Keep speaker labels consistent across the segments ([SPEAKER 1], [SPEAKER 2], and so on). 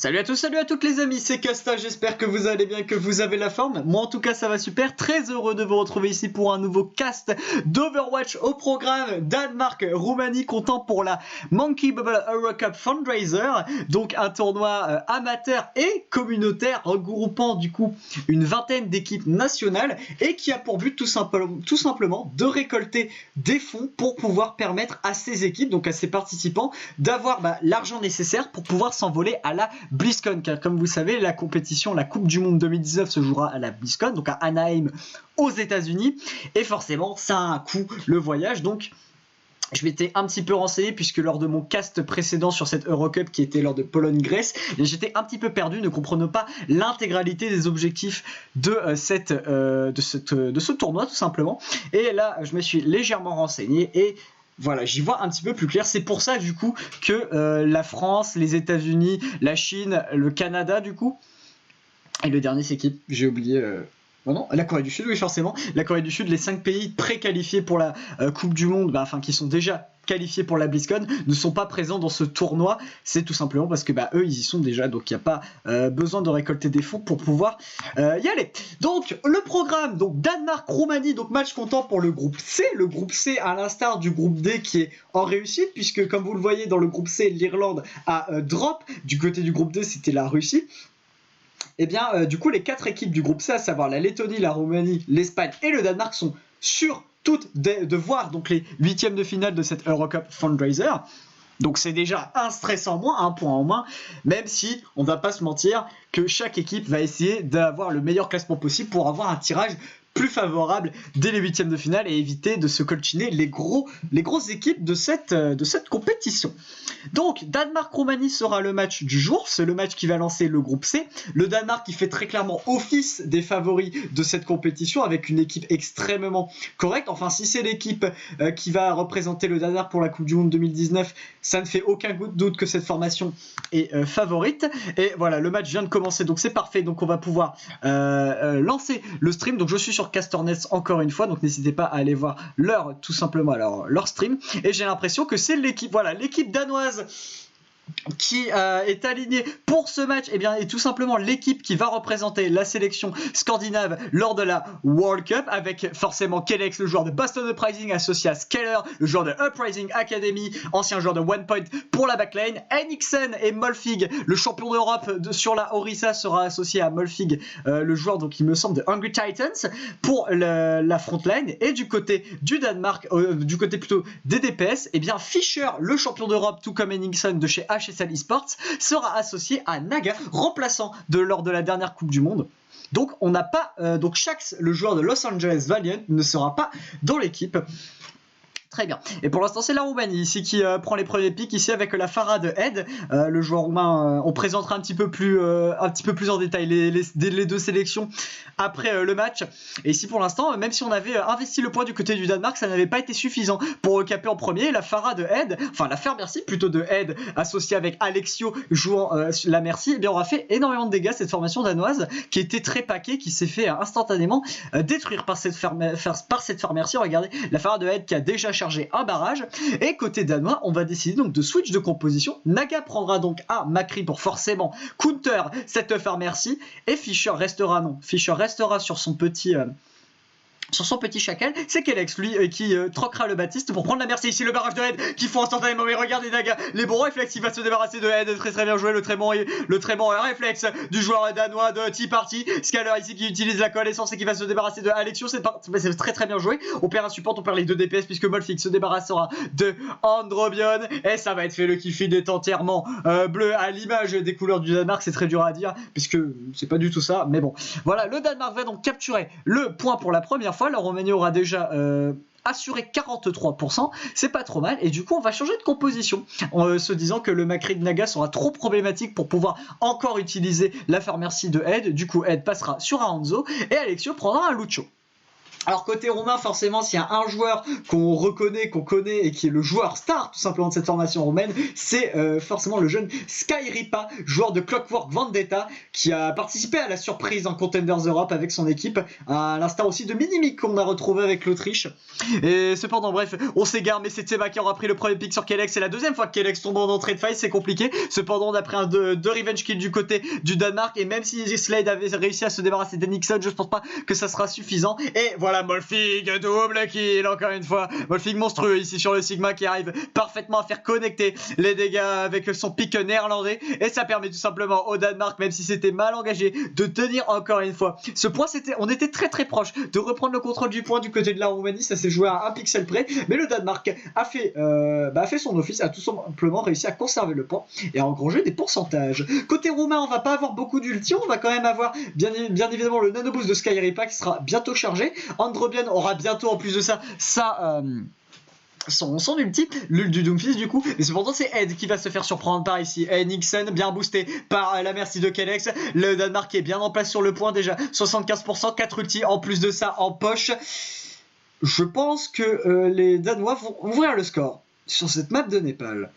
[SPEAKER 1] Salut à tous, salut à toutes les amis, c'est Casta, j'espère que vous allez bien, que vous avez la forme. Moi en tout cas ça va super, très heureux de vous retrouver ici pour un nouveau cast d'Overwatch au programme. Danemark-Roumanie comptant pour la Monkey Bubble Euro Cup Fundraiser, donc un tournoi amateur et communautaire regroupant du coup une vingtaine d'équipes nationales et qui a pour but tout simplement de récolter des fonds pour pouvoir permettre à ces équipes, donc à ces participants, d'avoir l'argent nécessaire pour pouvoir s'envoler à la BlizzCon, car comme vous savez, la compétition, la Coupe du Monde 2019 se jouera à la BlizzCon, donc à Anaheim aux États-Unis, et forcément ça a un coût, le voyage. Donc je m'étais un petit peu renseigné puisque lors de mon cast précédent sur cette Eurocup qui était lors de Pologne-Grèce, j'étais un petit peu perdu, ne comprenant pas l'intégralité des objectifs de ce tournoi tout simplement. Et là, je me suis légèrement renseigné et voilà, j'y vois un petit peu plus clair. C'est pour ça du coup que la France, les États-Unis, la Chine, le Canada du coup, et le dernier c'est qui ? J'ai oublié. Non, la Corée du Sud, oui, forcément. La Corée du Sud, les 5 pays pré-qualifiés pour la Coupe du Monde, qui sont déjà qualifiés pour la BlizzCon, ne sont pas présents dans ce tournoi. C'est tout simplement parce que eux, ils y sont déjà, donc il n'y a pas besoin de récolter des fonds pour pouvoir y aller. Donc, le programme, donc Danemark-Roumanie, donc match comptant pour le groupe C. Le groupe C, à l'instar du groupe D qui est en réussite, puisque comme vous le voyez, dans le groupe C, l'Irlande a drop. Du côté du groupe D, c'était la Russie. Et bien, du coup, les 4 équipes du groupe C, à savoir la Lettonie, la Roumanie, l'Espagne et le Danemark, sont sûres toutes de voir donc les 8e de finale de cette Eurocup Fundraiser. Donc c'est déjà un stress en moins, un point en moins, même si on ne va pas se mentir que chaque équipe va essayer d'avoir le meilleur classement possible pour avoir un tirage plus favorable dès les 8e de finale et éviter de se coltiner les grosses équipes de cette compétition. Donc Danemark-Roumanie sera le match du jour, c'est le match qui va lancer le groupe C. Le Danemark qui fait très clairement office des favoris de cette compétition avec une équipe extrêmement correcte. Enfin, si c'est l'équipe qui va représenter le Danemark pour la Coupe du Monde 2019, ça ne fait aucun doute que cette formation est favorite. Et voilà, le match vient de commencer, donc c'est parfait. Donc on va pouvoir lancer le stream. Donc je suis sur Casternet encore une fois, donc n'hésitez pas à aller voir leur stream. Et j'ai l'impression que c'est l'équipe danoise qui est alignée pour ce match, est tout simplement l'équipe qui va représenter la sélection scandinave lors de la World Cup, avec forcément Kelex, le joueur de Boston Uprising associé à Scaler, le joueur de Uprising Academy, ancien joueur de One Point pour la backline. Henriksen et Molfig, le champion d'Europe sur la Orisa, sera associé à Molfig, le joueur donc il me semble de Hungry Titans pour la frontline. Et du côté du Danemark, du côté plutôt des DPS, Fischer, le champion d'Europe, tout comme Henriksen de chez HSL Esports, sera associé à Naga, remplaçant lors de la dernière Coupe du Monde. Donc on n'a pas Shax, le joueur de Los Angeles Valiant, ne sera pas dans l'équipe. Très bien. Et pour l'instant, c'est la Roumanie ici qui prend les premiers pics ici avec la Farah de Ed, le joueur roumain. On présentera un petit peu plus en détail les deux sélections après le match. Et ici, pour l'instant, même si on avait investi le point du côté du Danemark, ça n'avait pas été suffisant pour caper en premier. La Farah de Ed, la Fairmercy plutôt de Ed, associée avec Alexio jouant la Merci, aura fait énormément de dégâts cette formation danoise qui était très paquée, qui s'est fait instantanément détruire par cette Fairmercy. Regardez, la Farah de Ed qui a déjà charger un barrage. Et côté danois, on va décider donc de switch de composition. Naga prendra donc un Macri pour forcément counter cette Fairmercy, et Fischer restera sur son petit chacal. C'est Kelex lui qui troquera le Baptiste pour prendre la Merci. Ici le barrage de Ed qui font instantanément, mais regardez Naga, les bons réflexes, il va se débarrasser de Ed. Très très bien joué, le très bon réflexe du joueur danois de Tea Party. Scaler ici qui utilise la coalescence et qui va se débarrasser de Alexio. C'est très très bien joué. On perd un support, on perd les 2 DPS puisque Molfig se débarrassera de Androbion, et ça va être fait. Le Killfield est entièrement bleu à l'image des couleurs du Danemark. C'est très dur à dire puisque c'est pas du tout ça, mais bon, voilà. Le Danemark va donc capturer le point pour la première fois. La Roumanie aura déjà assuré 43%, c'est pas trop mal, et du coup on va changer de composition en se disant que le Macri de Naga sera trop problématique pour pouvoir encore utiliser la Fairmercy de Ed. Du coup Ed passera sur un Hanzo et Alexio prendra un Lucio. Alors côté roumain, forcément, s'il y a un joueur qu'on reconnaît, qu'on connaît et qui est le joueur star tout simplement de cette formation roumaine, c'est forcément le jeune Skyripa, joueur de Clockwork Vendetta, qui a participé à la surprise en Contenders Europe avec son équipe, à l'instar aussi de Minimic qu'on a retrouvé avec l'Autriche. Et cependant, bref, on s'égare, mais c'est Tseba qui aura pris le premier pick sur Kelex. C'est la deuxième fois que Kelex tombe en entrée de fight, c'est compliqué. Cependant, on a pris deux revenge kills du côté du Danemark, et même si Slade avait réussi à se débarrasser d'Henningson, je pense pas que ça sera suffisant. Et voilà, Molfig, double kill, encore une fois. Molfig monstrueux ici sur le Sigma qui arrive parfaitement à faire connecter les dégâts avec son pick néerlandais. Et ça permet tout simplement au Danemark, même si c'était mal engagé, de tenir encore une fois. Ce point, on était très très proche de reprendre le contrôle du point du côté de la Roumanie. Ça s'est joué à un pixel près. Mais le Danemark a fait son office, a tout simplement réussi à conserver le point et à engranger des pourcentages. Côté roumain, on va pas avoir beaucoup d'ulti. On va quand même avoir bien évidemment le nano boost de Skyripa qui sera bientôt chargé. Androbian aura bientôt en plus de ça son ulti, l'ult du Doomfist du coup, et cependant c'est Ed qui va se faire surprendre par ici. Nixon bien boosté par la merci de Kelex. Le Danemark est bien en place sur le point déjà, 75%, 4 ultis en plus de ça en poche. Je pense que les Danois vont ouvrir le score sur cette map de Népal.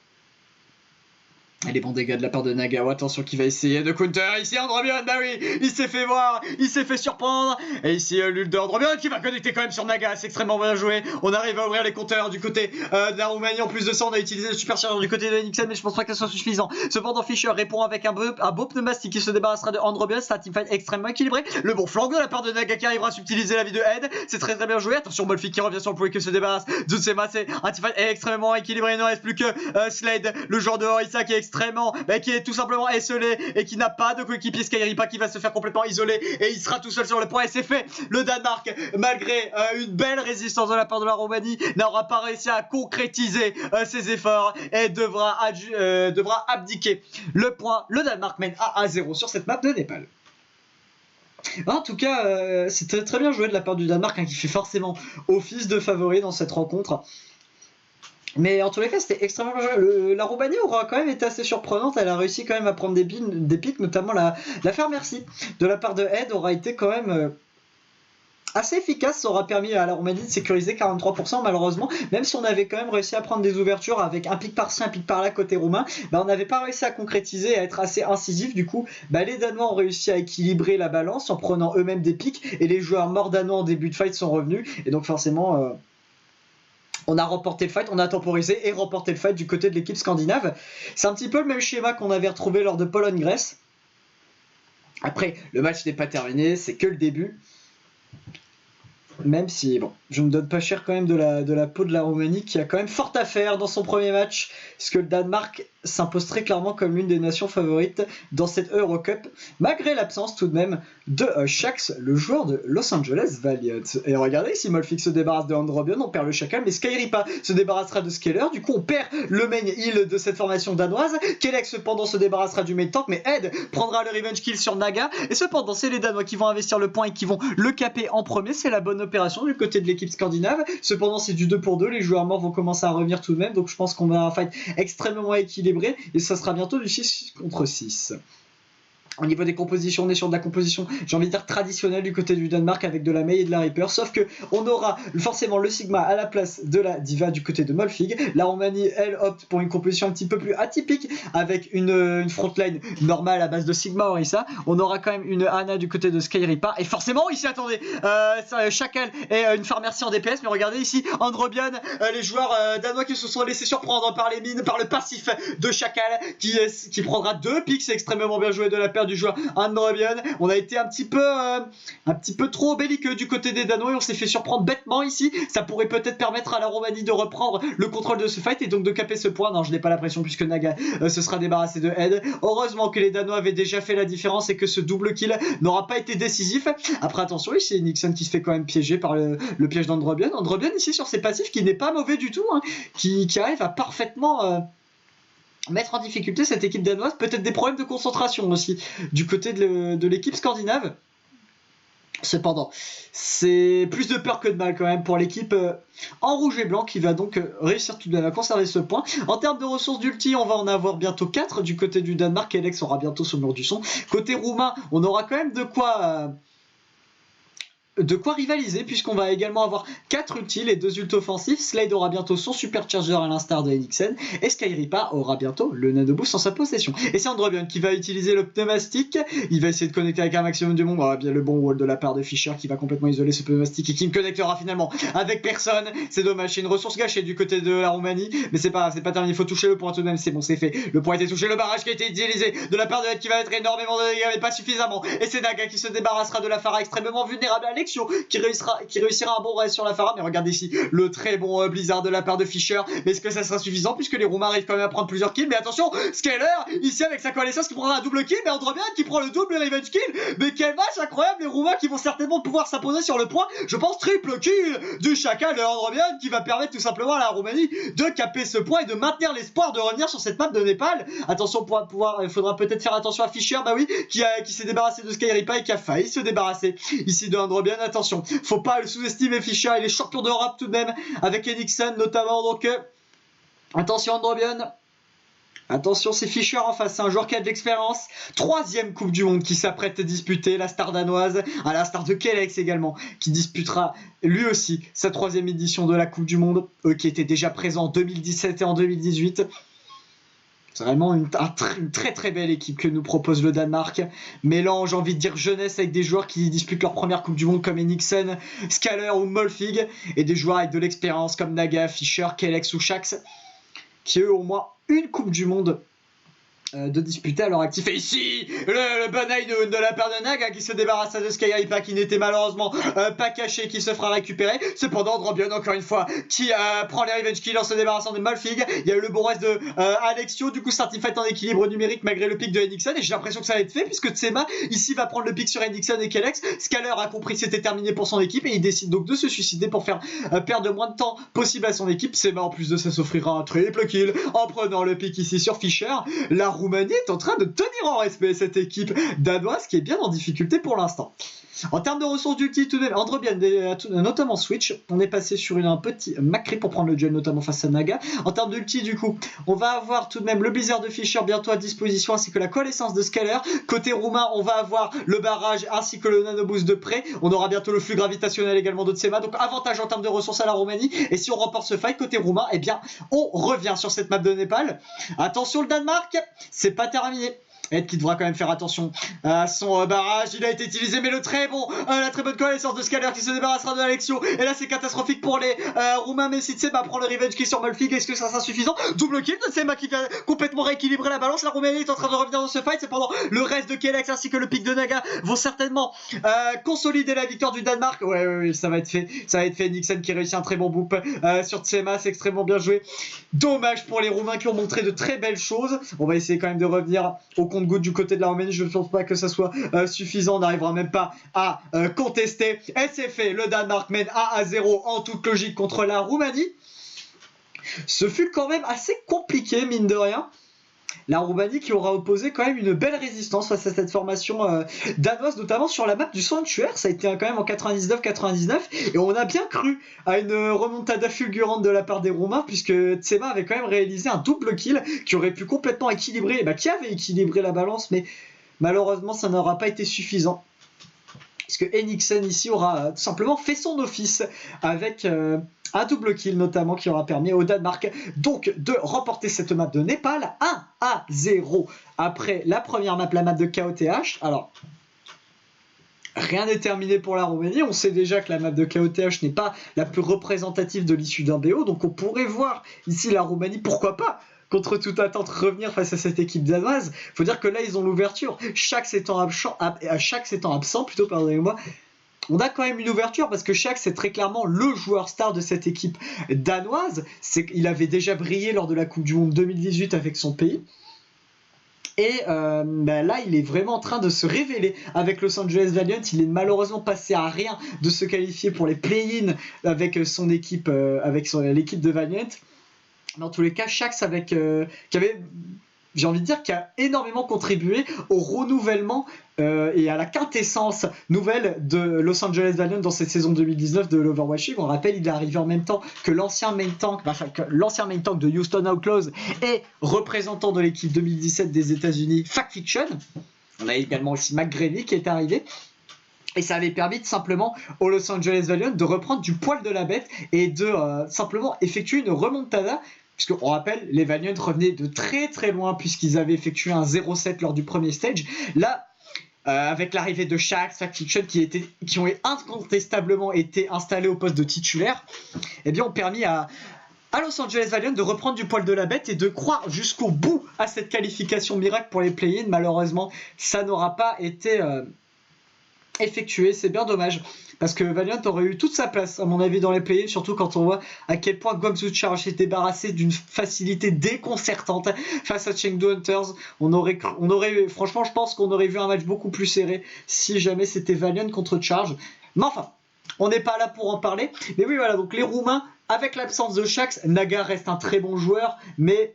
[SPEAKER 1] Et les bons dégâts de la part de Nagao, attention qui va essayer de counter ici Androbion, bah oui, il s'est fait voir, il s'est fait surprendre, et ici l'ult de Androbion qui va connecter quand même sur Naga, c'est extrêmement bien joué, on arrive à ouvrir les compteurs du côté de la Roumanie, en plus de ça on a utilisé le super chargeur du côté de Nixon, mais je pense pas que ce soit suffisant. Cependant Fischer répond avec un beau pneumatique qui se débarrassera de Androbion, c'est un teamfight extrêmement équilibré, le bon flank de la part de Naga qui arrivera à subtiliser la vie de Ed, c'est très bien joué, attention Molfig qui revient sur le point et qui se débarrasse de Tsema, c'est un teamfight extrêmement équilibré, il ne reste plus que Slade, le joueur de Orisa qui est qui est tout simplement esselé et qui n'a pas de coéquipier. Skyripa qui va se faire complètement isoler et il sera tout seul sur le point et c'est fait. Le Danemark, malgré une belle résistance de la part de la Roumanie, n'aura pas réussi à concrétiser ses efforts et devra abdiquer le point. Le Danemark mène à 0 sur cette map de Népal. En tout cas, c'était très bien joué de la part du Danemark qui fait forcément office de favori dans cette rencontre. Mais en tous les cas, c'était extrêmement joué. La Roumanie aura quand même été assez surprenante. Elle a réussi quand même à prendre des pics, notamment la faire merci de la part de Ed aura été quand même assez efficace. Ça aura permis à la Roumanie de sécuriser 43% malheureusement. Même si on avait quand même réussi à prendre des ouvertures avec un pic par-ci, un pic par-là côté roumain, on n'avait pas réussi à concrétiser et à être assez incisif. Du coup, les Danois ont réussi à équilibrer la balance en prenant eux-mêmes des pics et les joueurs morts danois en début de fight sont revenus. Et donc forcément... on a remporté le fight, on a temporisé et remporté le fight du côté de l'équipe scandinave. C'est un petit peu le même schéma qu'on avait retrouvé lors de Pologne-Grèce. Après, le match n'est pas terminé, c'est que le début. Même si, bon, je ne donne pas cher quand même de la peau de la Roumanie qui a quand même fort à faire dans son premier match, puisque le Danemark s'impose très clairement comme l'une des nations favorites dans cette Eurocup, malgré l'absence tout de même de Shax, le joueur de Los Angeles Valiant. Et regardez, si Molfig se débarrasse de Androbion, on perd le Chacal, mais Skyripa se débarrassera de Scaler, du coup on perd le main heal de cette formation danoise. Kelex cependant se débarrassera du main tank, mais Ed prendra le revenge kill sur Naga, et cependant c'est les Danois qui vont investir le point et qui vont le caper en premier, c'est la bonne opération du côté de l'équipe scandinave. Cependant c'est du 2 pour 2, les joueurs morts vont commencer à revenir tout de même, donc je pense qu'on va un fight extrêmement équilibré et ça sera bientôt du 6 contre 6. Au niveau des compositions, on est sur de la composition, j'ai envie de dire traditionnelle du côté du Danemark avec de la Mei et de la Reaper, sauf que on aura forcément le Sigma à la place de la Diva du côté de Molfig. La Roumanie, elle, opte pour une composition un petit peu plus atypique avec une frontline normale à base de Sigma Orisa. On aura quand même une Ana du côté de Skyripa et forcément ici, attendez, Chacal et une Pharmercy en DPS, mais regardez ici, Androbion, les joueurs danois qui se sont laissés surprendre par les mines, par le passif de Chacal qui prendra 2 pics, c'est extrêmement bien joué de la paire du joueur Androbion. On a été un petit peu trop belliqueux du côté des Danois et on s'est fait surprendre bêtement ici. Ça pourrait peut-être permettre à la Roumanie de reprendre le contrôle de ce fight et donc de caper ce point. Non, je n'ai pas la pression puisque Naga se sera débarrassé de Ed. Heureusement que les Danois avaient déjà fait la différence et que ce double kill n'aura pas été décisif. Après attention, ici c'est Nixon qui se fait quand même piéger par le piège d'Androbion. Androbion ici sur ses passifs qui n'est pas mauvais du tout, qui arrive à parfaitement... mettre en difficulté cette équipe danoise, peut-être des problèmes de concentration aussi du côté de l'équipe scandinave. Cependant, c'est plus de peur que de mal quand même pour l'équipe en rouge et blanc qui va donc réussir tout de même à conserver ce point. En termes de ressources d'ulti, on va en avoir bientôt 4 du côté du Danemark. Alex aura bientôt sur le mur du son. Côté roumain, on aura quand même de quoi de quoi rivaliser, puisqu'on va également avoir 4 ultis, les 2 ultis offensifs. Slade aura bientôt son supercharger à l'instar de Henriksen, et Skyripa aura bientôt le nano boost en sa possession. Et c'est Androbion qui va utiliser le pneumatique, il va essayer de connecter avec un maximum du monde. On aura bien le bon wall de la part de Fischer qui va complètement isoler ce pneumatique et qui me connectera finalement avec personne. C'est dommage, c'est une ressource gâchée du côté de la Roumanie, mais c'est pas terminé, il faut toucher le point tout de même. C'est bon, c'est fait, le point a été touché, le barrage qui a été utilisé de la part de Ed qui va être énormément de dégâts, mais pas suffisamment, et c'est Naga qui se débarrassera de la Pharah extrêmement vulnérable à Alexio qui réussira un bon raid sur la Pharah. Mais regardez ici le très bon Blizzard de la part de Fischer, mais est-ce que ça sera suffisant puisque les Roumains arrivent quand même à prendre plusieurs kills? Mais attention, Scaler ici avec sa coalition qui prendra un double kill, mais Androbion qui prend le double revenge kill. Mais quel match incroyable, les Roumains qui vont certainement pouvoir s'imposer sur le point. Je pense triple kill du chacal de Androbion qui va permettre tout simplement à la Roumanie de caper ce point et de maintenir l'espoir de revenir sur cette map de Népal. Attention, pour pouvoir, il faudra peut-être faire attention à Fischer, bah oui, qui s'est débarrassé de Skyripa et qui a failli se débarrasser ici de Androbion. Attention, faut pas le sous-estimer, Fischer, il est champion d'Europe tout de même avec Henriksen notamment, donc attention Androbion. Attention, c'est Fischer en face, c'est un joueur qui a de l'expérience. 3e Coupe du Monde qui s'apprête à disputer, la star danoise, à la star de Kelex également, qui disputera lui aussi sa 3e édition de la Coupe du Monde, qui était déjà présent en 2017 et en 2018. C'est vraiment une très très belle équipe que nous propose le Danemark. Mélange, j'ai envie de dire, jeunesse avec des joueurs qui disputent leur première Coupe du Monde comme Henriksen, Scaler ou Molfig, et des joueurs avec de l'expérience comme Naga, Fischer, Kelex ou Shax, qui eux ont au moins une Coupe du Monde de disputer à leur actif. Et ici, le bon eye de la paire de Naga qui se débarrasse de Skyripa qui n'était malheureusement pas caché, qui se fera récupérer. Cependant, Androbion, encore une fois, qui prend les revenge kills en se débarrassant de Molfig. Il y a eu le bon reste de Alexio, du coup, c'est un teamfight en équilibre numérique malgré le pic de Henriksen. Et j'ai l'impression que ça va être fait puisque Tsema ici va prendre le pic sur Henriksen et Kelex. Scaler a compris que c'était terminé pour son équipe et il décide donc de se suicider pour faire perdre le moins de temps possible à son équipe. Tsema, en plus de ça, s'offrira un triple kill en prenant le pic ici sur Fischer. La Roumanie est en train de tenir en respect cette équipe danoise qui est bien en difficulté pour l'instant. En termes de ressources d'ulti, tout de même, Androbion, notamment Switch, on est passé sur un petit Macri pour prendre le duel, notamment face à Naga. En termes d'ulti, du coup, on va avoir tout de même le Blizzard de Fischer bientôt à disposition, ainsi que la coalescence de Scaler. Côté roumain, on va avoir le barrage ainsi que le nano boost de près. On aura bientôt le flux gravitationnel également de Tsema, donc avantage en termes de ressources à la Roumanie. Et si on remporte ce fight côté roumain, eh bien, on revient sur cette map de Népal. Attention, le Danemark, c'est pas terminé. Ed qui devra quand même faire attention à son barrage. Il a été utilisé, mais la très bonne connaissance de Scaler qui se débarrassera de Alexio. Et là, c'est catastrophique pour les Roumains. Mais si Tsema prend le revenge qui est sur Molfig, est-ce que ça sera suffisant? Double kill de Tsema qui vient complètement rééquilibrer la balance. La Roumanie est en train de revenir dans ce fight. Cependant, le reste de Kelex ainsi que le pic de Naga vont certainement consolider la victoire du Danemark. Ouais, ça va être fait. Ça va être fait. Nixon qui réussit un très bon boop sur Tsema. C'est extrêmement bien joué. Dommage pour les Roumains qui ont montré de très belles choses. On va essayer quand même de revenir au compte-gouttes du côté de la Roumanie. Je ne pense pas que ça soit suffisant. On n'arrivera même pas à contester. Et c'est fait. Le Danemark mène 1-0 en toute logique contre la Roumanie. Ce fut quand même assez compliqué, mine de rien. La Roumanie qui aura opposé quand même une belle résistance face à cette formation danoise, notamment sur la map du Sanctuaire. Ça a été quand même en 99-99 et on a bien cru à une remontada fulgurante de la part des Roumains, puisque Tsema avait quand même réalisé un double kill qui aurait pu complètement équilibrer, qui avait équilibré la balance, mais malheureusement ça n'aura pas été suffisant. Puisque Henriksen ici aura tout simplement fait son office avec un double kill notamment qui aura permis au Danemark donc de remporter cette map de Népal 1-0 après la première map, la map de KOTH. Alors, rien n'est terminé pour la Roumanie. On sait déjà que la map de KOTH n'est pas la plus représentative de l'issue d'un BO, donc on pourrait voir ici la Roumanie, pourquoi pas, contre toute attente, revenir face à cette équipe danoise. Il faut dire que là, ils ont l'ouverture. Shax étant absent, pardonnez-moi, on a quand même une ouverture parce que Shax c'est très clairement le joueur star de cette équipe danoise. Il avait déjà brillé lors de la Coupe du Monde 2018 avec son pays. Et là, il est vraiment en train de se révéler avec Los Angeles Valiant. Il est malheureusement passé à rien de se qualifier pour les play-in avec son équipe, l'équipe de Valiant. Dans tous les cas, Shax qui avait, j'ai envie de dire, qui a énormément contribué au renouvellement et à la quintessence nouvelle de Los Angeles Valiant dans cette saison 2019 de l'Overwatch League. On rappelle, il est arrivé en même temps que l'ancien main tank de Houston Outlaws et représentant de l'équipe 2017 des États-Unis, Fact Fiction. On a également aussi McGrady qui est arrivé. Et ça avait permis simplement aux Los Angeles Valiant de reprendre du poil de la bête et de simplement effectuer une remontada. Puisqu'on rappelle, les Valiant revenaient de très très loin puisqu'ils avaient effectué un 0-7 lors du premier stage. Là, avec l'arrivée de Shaxx, Faction qui ont incontestablement été installés au poste de titulaire, eh bien, ont permis à Los Angeles Valiant de reprendre du poil de la bête et de croire jusqu'au bout à cette qualification miracle pour les play-in. Malheureusement, ça n'aura pas été effectué, c'est bien dommage parce que Valiant aurait eu toute sa place à mon avis dans les play-ins, surtout quand on voit à quel point Guangzhou Charge s'est débarrassé d'une facilité déconcertante face à Chengdu Hunters. On aurait franchement, je pense qu'on aurait vu un match beaucoup plus serré si jamais c'était Valiant contre Charge, mais enfin on n'est pas là pour en parler. Mais oui, voilà, donc les Roumains, avec l'absence de Shaxx, Naga reste un très bon joueur, mais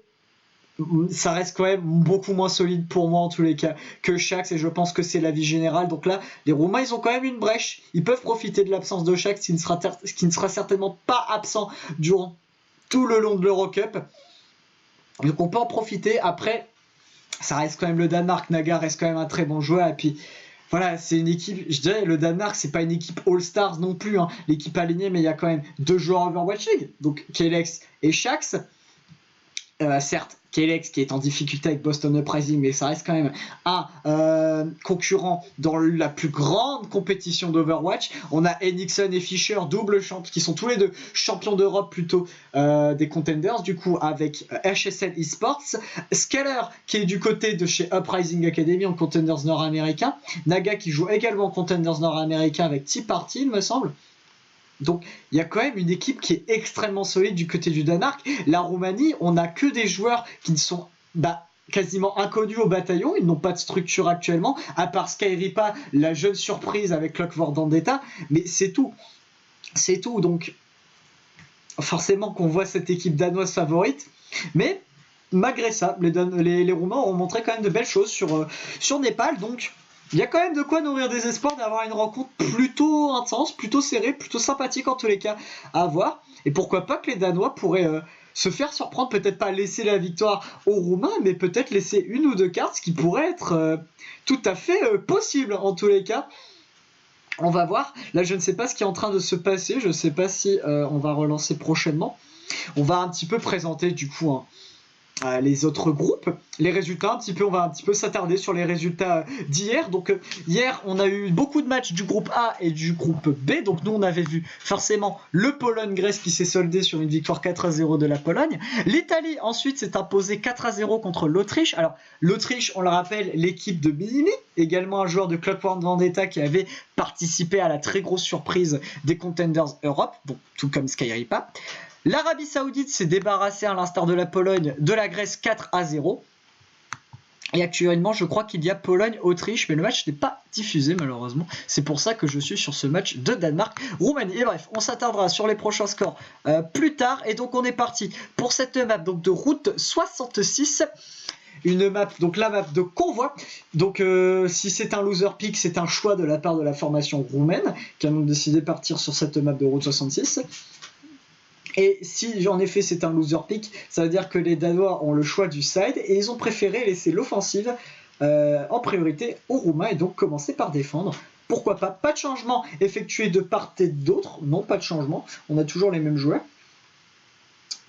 [SPEAKER 1] ça reste quand même beaucoup moins solide pour moi en tous les cas que Shaxx, et je pense que c'est l'avis général. Donc là, les Roumains, ils ont quand même une brèche, ils peuvent profiter de l'absence de Shaxx qui ne sera certainement pas absent durant tout le long de l'Eurocup. Donc on peut en profiter. Après, ça reste quand même le Danemark. Naga reste quand même un très bon joueur, et puis voilà, c'est une équipe, je dirais, le Danemark, c'est pas une équipe All-Stars non plus, hein, l'équipe alignée, mais il y a quand même 2 joueurs Overwatch League, donc Kelex et Shaxx. Certes, Kelex qui est en difficulté avec Boston Uprising, mais ça reste quand même un concurrent dans la plus grande compétition d'Overwatch. On a Enixon et Fischer, double champions, qui sont tous les deux champions d'Europe plutôt des Contenders, du coup avec HSL Esports. Scaler qui est du côté de chez Uprising Academy en Contenders nord-américain. Naga qui joue également en Contenders nord-américain avec Tea Party, il me semble. Donc il y a quand même une équipe qui est extrêmement solide du côté du Danemark. La Roumanie, on n'a que des joueurs qui ne sont quasiment inconnus au bataillon, ils n'ont pas de structure actuellement, à part Skyripa, la jeune surprise avec Clockwork Vendetta, mais c'est tout. C'est tout, donc forcément qu'on voit cette équipe danoise favorite, mais malgré ça, les Roumains ont montré quand même de belles choses sur Népal, donc il y a quand même de quoi nourrir des espoirs d'avoir une rencontre plutôt intense, plutôt serrée, plutôt sympathique en tous les cas à voir. Et pourquoi pas que les Danois pourraient se faire surprendre, peut-être pas laisser la victoire aux Roumains, mais peut-être laisser une ou deux cartes, ce qui pourrait être tout à fait possible en tous les cas. On va voir. Là, je ne sais pas ce qui est en train de se passer. Je ne sais pas si on va relancer prochainement. On va un petit peu présenter du coup les autres groupes, les résultats on va un petit peu s'attarder sur les résultats d'hier. Donc hier on a eu beaucoup de matchs du groupe A et du groupe B, donc nous on avait vu forcément le Pologne-Grèce qui s'est soldé sur une victoire 4-0 de la Pologne. L'Italie ensuite s'est imposée 4-0 contre l'Autriche. Alors l'Autriche, on le rappelle, l'équipe de Minimi, également un joueur de Clockwork Vendetta qui avait participé à la très grosse surprise des Contenders Europe, donc tout comme Skyripa. L'Arabie Saoudite s'est débarrassée, à l'instar de la Pologne, de la Grèce 4-0. Et actuellement, je crois qu'il y a Pologne-Autriche, mais le match n'est pas diffusé malheureusement. C'est pour ça que je suis sur ce match de Danemark-Roumanie. Et bref, on s'attardera sur les prochains scores plus tard. Et donc on est parti pour cette map donc, de route 66. Une map, donc la map de convoi. Donc si c'est un loser pick, c'est un choix de la part de la formation roumaine qui a donc décidé de partir sur cette map de route 66. Et si en effet c'est un loser pick, ça veut dire que les Danois ont le choix du side et ils ont préféré laisser l'offensive en priorité aux Roumains et donc commencer par défendre. Pourquoi pas? Pas de changement effectué de part et d'autre, non, pas de changement, on a toujours les mêmes joueurs.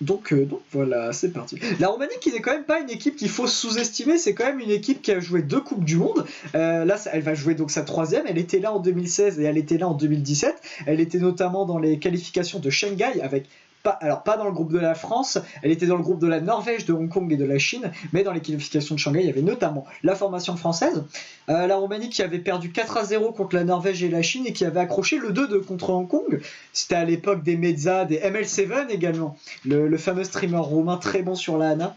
[SPEAKER 1] Donc voilà, c'est parti. La Roumanie qui n'est quand même pas une équipe qu'il faut sous-estimer, c'est quand même une équipe qui a joué 2 Coupes du Monde. Là, elle va jouer donc sa 3e, elle était là en 2016 et elle était là en 2017. Elle était notamment dans les qualifications de Shanghai avec... pas dans le groupe de la France, elle était dans le groupe de la Norvège, de Hong Kong et de la Chine, mais dans les qualifications de Shanghai, il y avait notamment la formation française. La Roumanie qui avait perdu 4-0 contre la Norvège et la Chine et qui avait accroché le 2-2 contre Hong Kong. C'était à l'époque des Mezza, des ML7 également, le fameux streamer roumain très bon sur la HANA.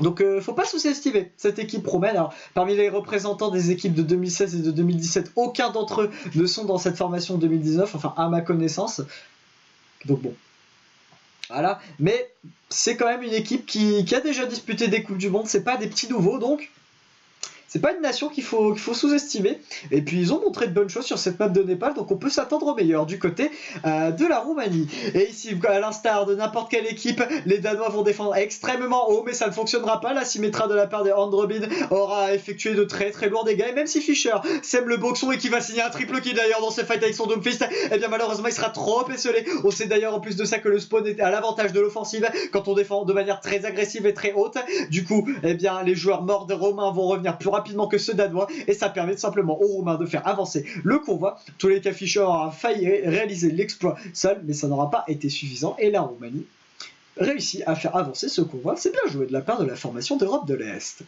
[SPEAKER 1] Donc faut pas sous-estimer cette équipe roumaine. Alors, parmi les représentants des équipes de 2016 et de 2017, aucun d'entre eux ne sont dans cette formation 2019, enfin à ma connaissance. Donc bon. Voilà, mais c'est quand même une équipe qui a déjà disputé des Coupes du Monde, c'est pas des petits nouveaux, donc C'est pas une nation qu'il faut sous-estimer. Et puis ils ont montré de bonnes choses sur cette map de Népal, donc on peut s'attendre au meilleur du côté de la Roumanie. Et ici, à l'instar de n'importe quelle équipe, les Danois vont défendre extrêmement haut, mais ça ne fonctionnera pas. La Symmetra de la part des Androbin aura effectué de très très lourds dégâts. Et même si Fischer sème le boxon et qui va signer un triple kill d'ailleurs dans ce fight avec son Doomfist, eh bien malheureusement il sera trop esselé. On sait d'ailleurs en plus de ça que le spawn est à l'avantage de l'offensive quand on défend de manière très agressive et très haute. Du coup, eh bien les joueurs morts des Romains vont revenir plus rapidement que ceux danois, et ça permet simplement aux Roumains de faire avancer le convoi. Tous les cas, Fischer aura failli réaliser l'exploit seul, mais ça n'aura pas été suffisant, et la Roumanie réussit à faire avancer ce convoi. C'est bien joué de la part de la formation d'Europe de l'Est.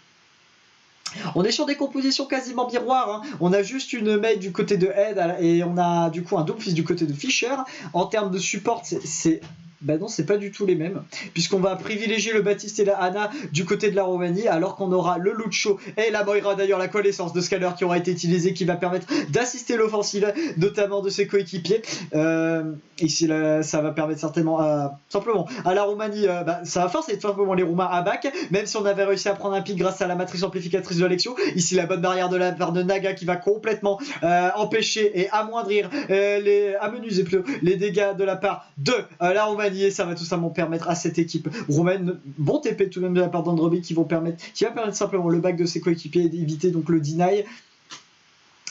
[SPEAKER 1] On est sur des compositions quasiment miroirs, hein. On a juste une Mei du côté de Head et on a du coup un Doomfist du côté de Fischer. En termes de support, bah non, c'est pas du tout les mêmes, puisqu'on va privilégier le Baptiste et la Anna du côté de la Roumanie, alors qu'on aura le Lucho et la Moira, d'ailleurs la connaissance de Scaler qui aura été utilisée, qui va permettre d'assister l'offensive, notamment de ses coéquipiers. Ici, là, ça va permettre certainement simplement à la Roumanie, ça va forcer simplement les Roumains à back, même si on avait réussi à prendre un pic grâce à la matrice amplificatrice de Alexio. Ici, la bonne barrière de la part de Naga qui va complètement empêcher et amoindrir, amenuiser plutôt les dégâts de la part de la Roumanie. Et ça va tout simplement permettre à cette équipe roumaine, bon TP tout de même de la part d'Androbi, qui va permettre simplement le back de ses coéquipiers et d'éviter donc le deny.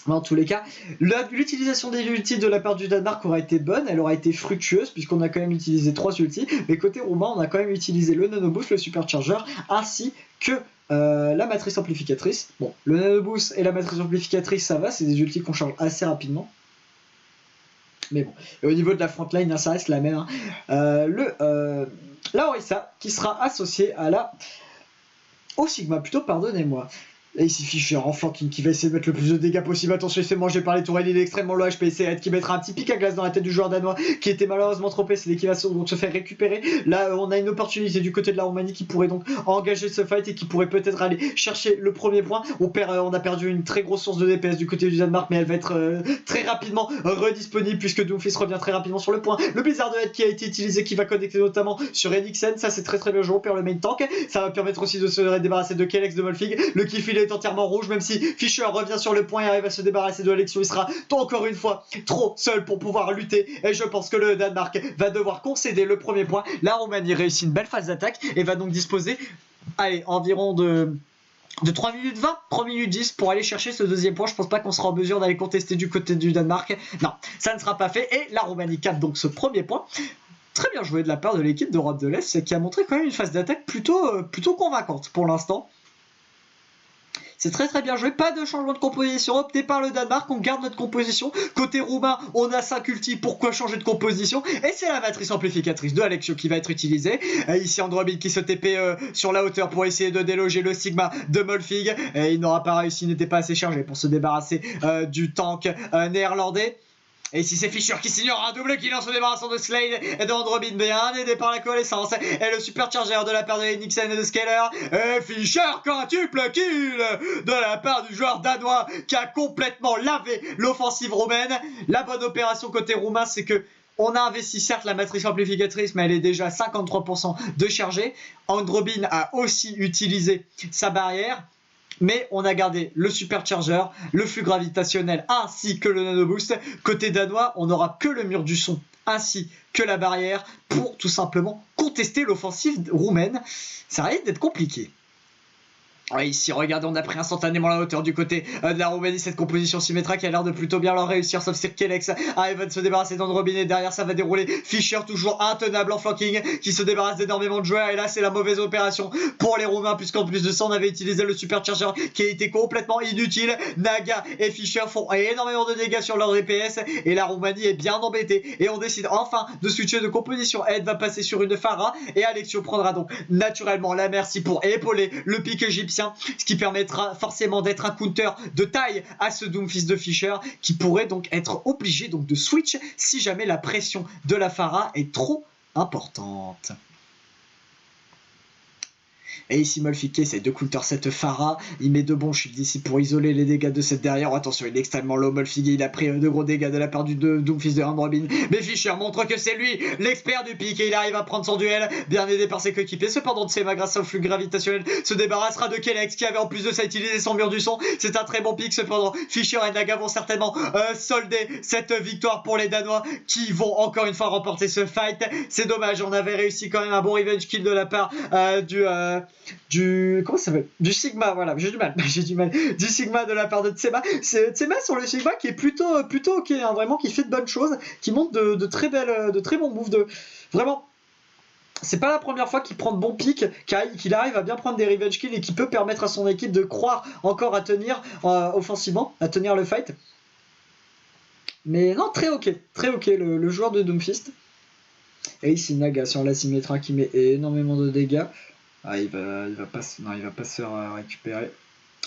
[SPEAKER 1] Mais en tous les cas, l'utilisation des ultis de la part du Danemark aura été bonne, elle aura été fructueuse puisqu'on a quand même utilisé 3 ultis, mais côté roumain on a quand même utilisé le nanoboost, le supercharger, ainsi que la matrice amplificatrice. Bon, le nanoboost et la matrice amplificatrice ça va, c'est des ultis qu'on charge assez rapidement. Mais bon, et au niveau de la frontline, ça reste la même. La Orisa qui sera associée au Sigma, plutôt, pardonnez-moi. Et ici Fischer en flanking qui va essayer de mettre le plus de dégâts possible. Attention, il se fait manger par les tourelles, il est extrêmement low HP. C'est Ed qui mettra un petit pic à glace dans la tête du joueur danois qui était malheureusement trop PC, qui va donc se faire récupérer. Là, on a une opportunité du côté de la Roumanie qui pourrait donc engager ce fight et qui pourrait peut-être aller chercher le premier point. On a perdu une très grosse source de DPS du côté du Danemark, mais elle va être très rapidement redisponible puisque Doomfist revient très rapidement sur le point. Le Blizzard de Ed qui a été utilisé, qui va connecter notamment sur Enixen, ça c'est très très bien joué. On perd le main tank, ça va permettre aussi de se débarrasser de Kelex de Molfig. Le Killfield est entièrement rouge, même si Fischer revient sur le point et arrive à se débarrasser de Alexio. Il sera encore une fois trop seul pour pouvoir lutter, et je pense que le Danemark va devoir concéder le premier point. La Roumanie réussit une belle phase d'attaque et va donc disposer environ de 3 minutes 20, 3 minutes 10 pour aller chercher ce deuxième point. Je pense pas qu'on sera en mesure d'aller contester du côté du Danemark. Non, ça ne sera pas fait, et la Roumanie capte donc ce premier point. Très bien joué de la part de l'équipe d'Europe de l'Est, qui a montré quand même une phase d'attaque plutôt convaincante pour l'instant. C'est très très bien joué, pas de changement de composition opté par le Danemark, on garde notre composition. Côté roumain, on a 5 ultis, pourquoi changer de composition? Et c'est la matrice amplificatrice de Alexio qui va être utilisée. Ici Androbin qui se TP sur la hauteur pour essayer de déloger le Sigma de Molfig. Et il n'aura pas réussi, il n'était pas assez chargé pour se débarrasser du tank néerlandais. Et si c'est Fischer qui signera un double kill en se débarrassant de Slade et d'Androbin, bien aidé par la connaissance et le supercharger de la part de Enixen et de Scaler. Et Fischer quintuple kill de la part du joueur danois qui a complètement lavé l'offensive roumaine. La bonne opération côté roumain, c'est que on a investi certes la matrice amplificatrice, mais elle est déjà à 53% de chargée. Androbin a aussi utilisé sa barrière, mais on a gardé le supercharger, le flux gravitationnel ainsi que le nanoboost. Côté danois, on n'aura que le mur du son ainsi que la barrière pour tout simplement contester l'offensive roumaine. Ça risque d'être compliqué. Ici, regardez, on a pris instantanément la hauteur du côté de la Roumanie. Cette composition Symmetra qui a l'air de plutôt bien leur réussir, sauf si Kelex arrive à se débarrasser d'Androbin, et derrière ça va dérouler Fischer, toujours intenable en flanking, qui se débarrasse d'énormément de joueurs. Et là, c'est la mauvaise opération pour les Roumains, puisqu'en plus de ça, on avait utilisé le supercharger qui a été complètement inutile. Naga et Fischer font énormément de dégâts sur leur DPS, et la Roumanie est bien embêtée. Et on décide enfin de switcher de composition. Ed va passer sur une Farah, et Alexio prendra donc naturellement la merci pour épauler le pic égyptien, ce qui permettra forcément d'être un counter de taille à ce Doomfist de Fischer, qui pourrait donc être obligé donc de switch si jamais la pression de la Farah est trop importante. Et ici Molfig qui essaie de counter cette Pharah, il met de bons shields ici pour isoler les dégâts de cette derrière. Attention, il est extrêmement low Molfig, il a pris de gros dégâts de la part du Doomfist de Androbin. Mais Fischer montre que c'est lui l'expert du pic et il arrive à prendre son duel, bien aidé par ses coéquipiers. Cependant Tsema, grâce au flux gravitationnel, se débarrassera de Kelex qui avait en plus de ça utilisé son mur du son. C'est un très bon pic. Cependant Fischer et Naga vont certainement solder cette victoire pour les Danois qui vont encore une fois remporter ce fight. C'est dommage, on avait réussi quand même un bon revenge kill de la part du comment ça s'appelle, du Sigma. Voilà, j'ai du mal du Sigma de la part de Tsema. C'est Tsema sur le Sigma qui est plutôt ok, hein, vraiment, qui fait de bonnes choses, qui monte de très bons moves, vraiment. C'est pas la première fois qu'il prend de bons pics, qu'il arrive à bien prendre des revenge kills et qui peut permettre à son équipe de croire encore à tenir offensivement, à tenir le fight. Mais non, très ok le joueur de Doomfist. Et ici Naga sur la Symmetra qui met énormément de dégâts. Ah, il va pas se faire récupérer.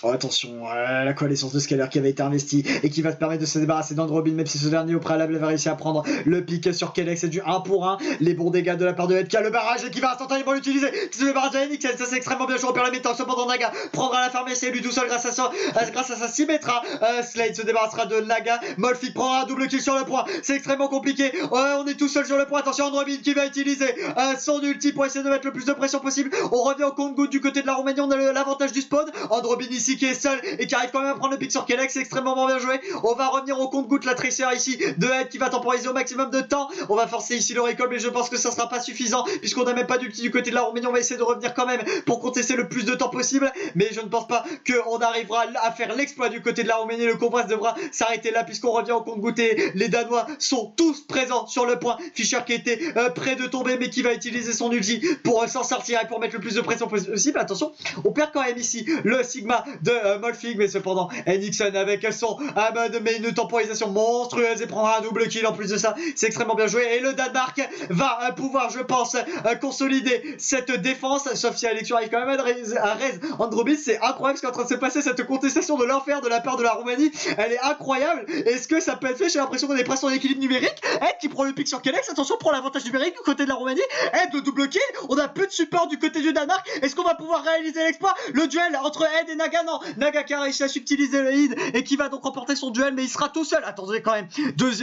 [SPEAKER 1] Oh, attention, la coalition de Scalar qui avait été investie et qui va se permettre de se débarrasser d'Androbin, même si ce dernier au préalable avait réussi à prendre le pic sur Kelex. C'est du 1 pour 1. Les bons dégâts de la part de Ed qui a le barrage et qui va instantanément l'utiliser. C'est le barrage de Nixon, ça c'est extrêmement bien joué. On perd la mi-temps. Cependant, Naga prendra la pharmacie et lui tout seul grâce à sa Symmetra. Slade se débarrassera de Naga. Molfig prendra un double kill sur le point. C'est extrêmement compliqué. On est tout seul sur le point. Attention, Androbin qui va utiliser son ulti pour essayer de mettre le plus de pression possible. On revient au compte-goutte du côté de la Roumanie. On a l'avantage du spawn. Androbin ici qui est seul et qui arrive quand même à prendre le pic sur Kelex, c'est extrêmement bien joué. On va revenir au compte-goutte, la Tracer ici de Ed qui va temporiser au maximum de temps. On va forcer ici le recall, mais je pense que ça sera pas suffisant puisqu'on n'a même pas d'ulti du côté de la Roumanie. On va essayer de revenir quand même pour contester le plus de temps possible, mais je ne pense pas qu'on arrivera à faire l'exploit du côté de la Roumanie. Le combat devra s'arrêter là puisqu'on revient au compte-goutte et les Danois sont tous présents sur le point. Fischer qui était près de tomber mais qui va utiliser son ulti pour s'en sortir et pour mettre le plus de pression possible. Attention, on perd quand même ici le Sigma de Molfig, mais cependant Nixon avec son mode mais une temporisation monstrueuse et prendra un double kill en plus de ça, c'est extrêmement bien joué. Et le Danemark va pouvoir, je pense, consolider cette défense, sauf si Alexion arrive quand même à raise Androbis. C'est incroyable ce qui est en train de se passer, cette contestation de l'enfer de la part de la Roumanie, elle est incroyable. Est-ce que ça peut être fait? J'ai l'impression qu'on est presque en équilibre numérique. Ed qui prend le pic sur Kelex, attention, prend l'avantage numérique du côté de la Roumanie. Ed le double kill, on a peu de support du côté du Danemark. Est-ce qu'on va pouvoir réaliser l'exploit? Le duel entre Ed et Naga, non, Naga qui a réussi à subtiliser le hit et qui va donc remporter son duel, mais il sera tout seul. Attendez quand même,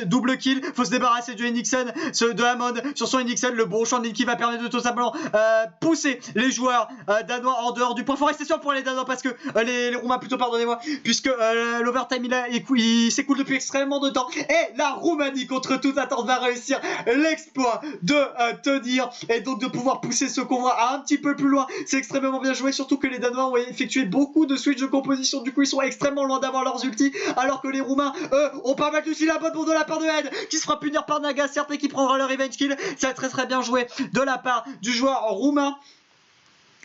[SPEAKER 1] double kill, faut se débarrasser du Nixon, de Hammond sur son Nixon, le bon champ qui va permettre de tout simplement pousser les joueurs danois en dehors du point. Faut rester sûr pour les Danois parce que les Roumains plutôt, pardonnez-moi, puisque l'overtime il s'écoule depuis extrêmement de temps et la Roumanie contre toute attente va réussir l'exploit de tenir et donc de pouvoir pousser ce convoi un petit peu plus loin. C'est extrêmement bien joué, surtout que les Danois ont effectué beaucoup de switch de composition, du coup ils sont extrêmement loin d'avoir leurs ultis, alors que les Roumains eux ont pas mal d'ultis. La bonne bombe de la part de Ed qui se fera punir par Naga certes et qui prendra le revenge kill. C'est très bien joué de la part du joueur roumain,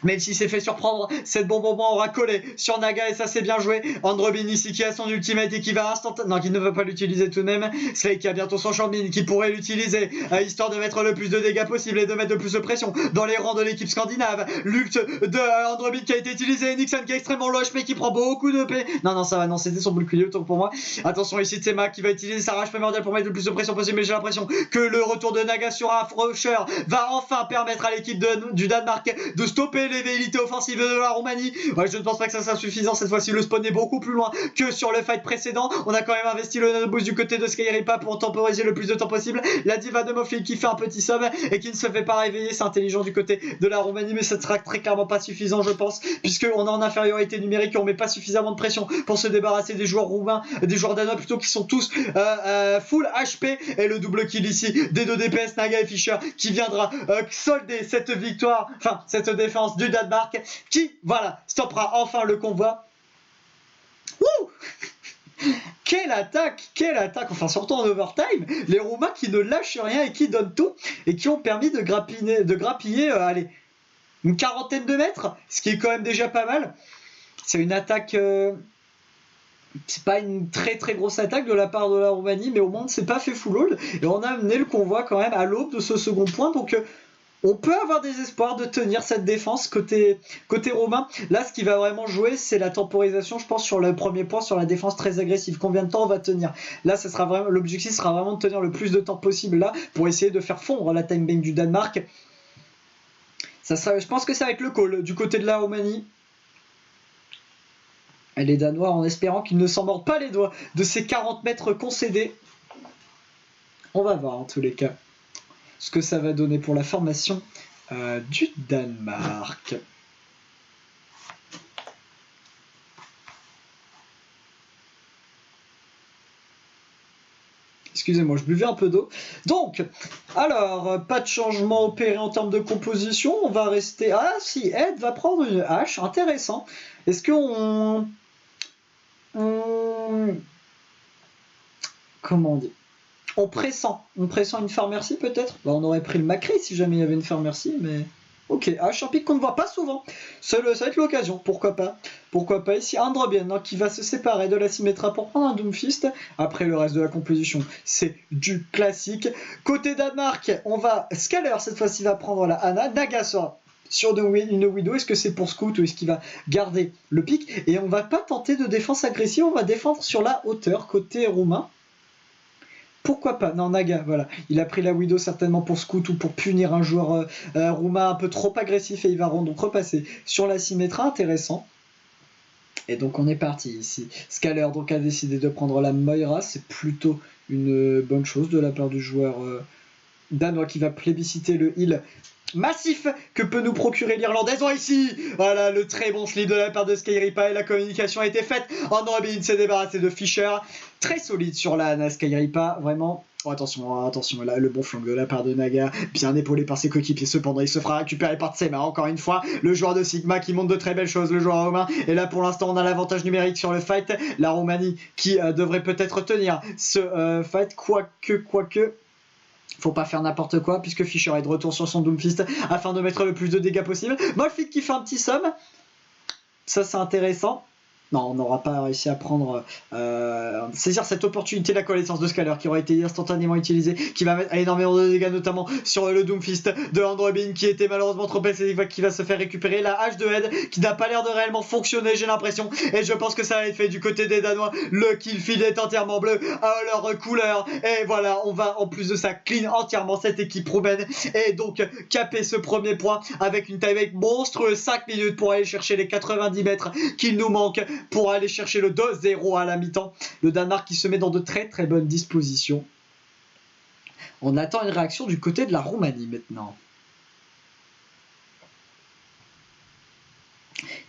[SPEAKER 1] même s'il s'est fait surprendre. Cette bombe aura collé sur Naga et ça c'est bien joué. Androbin ici qui a son ultimate et qui va instantanément, non, qui ne va pas l'utiliser tout de même. Slade qui a bientôt son Shambin qui pourrait l'utiliser histoire de mettre le plus de dégâts possible et de mettre le plus de pression dans les rangs de l'équipe scandinave. L'ult de Androbin qui a été utilisé. Nixon qui est extrêmement low HP qui prend beaucoup de P. Non ça va, non, c'était son bouclier autant pour moi. Attention ici Tsema qui va utiliser sa rage primordiale pour mettre le plus de pression possible, mais j'ai l'impression que le retour de Naga sur un Frosher va enfin permettre à l'équipe du Danemark de stopper les velléités offensives de la Roumanie. Ouais, je ne pense pas que ça soit suffisant cette fois-ci. Le spawn est beaucoup plus loin que sur le fight précédent. On a quand même investi le nanoboost du côté de Skyripa pour temporiser le plus de temps possible. La diva de Molfig qui fait un petit somme et qui ne se fait pas réveiller. C'est intelligent du côté de la Roumanie, mais ça ne sera très clairement pas suffisant, je pense, puisqu'on est en infériorité numérique et on met pas suffisamment de pression pour se débarrasser des joueurs roumains, des joueurs danois plutôt, qui sont tous full HP. Et le double kill ici des deux DPS, Naga et Fischer, qui viendra solder cette victoire, enfin cette défense du Danemark, qui, voilà, stoppera enfin le convoi. Wouh! Quelle attaque, enfin surtout en overtime, les Roumains qui ne lâchent rien et qui donnent tout, et qui ont permis de grappiller allez, une quarantaine de mètres, ce qui est quand même déjà pas mal. C'est une attaque... c'est pas une très grosse attaque de la part de la Roumanie, mais au moins on ne s'est pas fait full hold, et on a amené le convoi quand même à l'aube de ce second point, donc... on peut avoir des espoirs de tenir cette défense côté roumain. Là, ce qui va vraiment jouer, c'est la temporisation, je pense, sur le premier point, sur la défense très agressive. Combien de temps on va tenir? Là, ça sera vraiment, l'objectif sera vraiment de tenir le plus de temps possible là, pour essayer de faire fondre la time bank du Danemark. Je pense que ça va être le call du côté de la Roumanie. Et les Danois, en espérant qu'ils ne s'en mordent pas les doigts de ces 40 mètres concédés. On va voir en tous les cas ce que ça va donner pour la formation du Danemark. Excusez-moi, je buvais un peu d'eau. Donc, alors, pas de changement opéré en termes de composition. On va rester... Ah si, Ed va prendre une hache. Intéressant. Est-ce qu'on... Comment on dit? On pressent une Pharmercy peut-être. Bah, on aurait pris le Macri si jamais il y avait une Pharmercy, mais... Ok, un pic qu'on ne voit pas souvent. Ça va être l'occasion, pourquoi pas. Pourquoi pas ici Androbien qui va se séparer de la Symmetra pour prendre un Doomfist. Après le reste de la composition, c'est du classique. Côté Danemark, on va... Scaler cette fois-ci va prendre la Anna. Naga sera sur une Widow. Est-ce que c'est pour Scout ou est-ce qu'il va garder le pic? Et on va pas tenter de défense agressive, on va défendre sur la hauteur côté roumain. Pourquoi pas? Non, Naga, voilà. Il a pris la Widow certainement pour Scout ou pour punir un joueur roumain un peu trop agressif et il va donc repasser sur la Symmetra. Intéressant. Et donc on est parti ici. Scaler donc a décidé de prendre la Moira. C'est plutôt une bonne chose de la part du joueur danois qui va plébisciter le heal massif que peut nous procurer l'Irlandaise. Oh, ici, voilà le très bon slip de la part de Skyripa et la communication a été faite. Androbin s'est débarrassé de Fischer. Très solide sur la Skyripa, vraiment. Oh, attention, là, le bon flanc de la part de Naga, bien épaulé par ses coéquipiers. Cependant, il se fera récupérer par Tsema. Encore une fois, le joueur de Sigma qui montre de très belles choses, le joueur roumain. Et là, pour l'instant, on a l'avantage numérique sur le fight. La Roumanie qui devrait peut-être tenir ce fight, quoique. Faut pas faire n'importe quoi puisque Fischer est de retour sur son Doomfist afin de mettre le plus de dégâts possible. Molfit qui fait un petit somme. Ça c'est intéressant. Non, on n'aura pas réussi à prendre saisir cette opportunité, la connaissance de Scaler qui aura été instantanément utilisée, qui va mettre énormément de dégâts, notamment sur le Doomfist de Androbin qui était malheureusement trop blessé, qui va se faire récupérer. La hache de Ed qui n'a pas l'air de réellement fonctionner, j'ai l'impression, et je pense que ça va être fait du côté des Danois. Le kill feed est entièrement bleu à leur couleur, et voilà, on va en plus de ça clean entièrement cette équipe roumaine, et donc caper ce premier point avec une timeout monstrueuse, 5 minutes pour aller chercher les 90 mètres qu'il nous manque pour aller chercher le 2-0 à la mi-temps. Le Danemark qui se met dans de très très bonnes dispositions. On attend une réaction du côté de la Roumanie maintenant.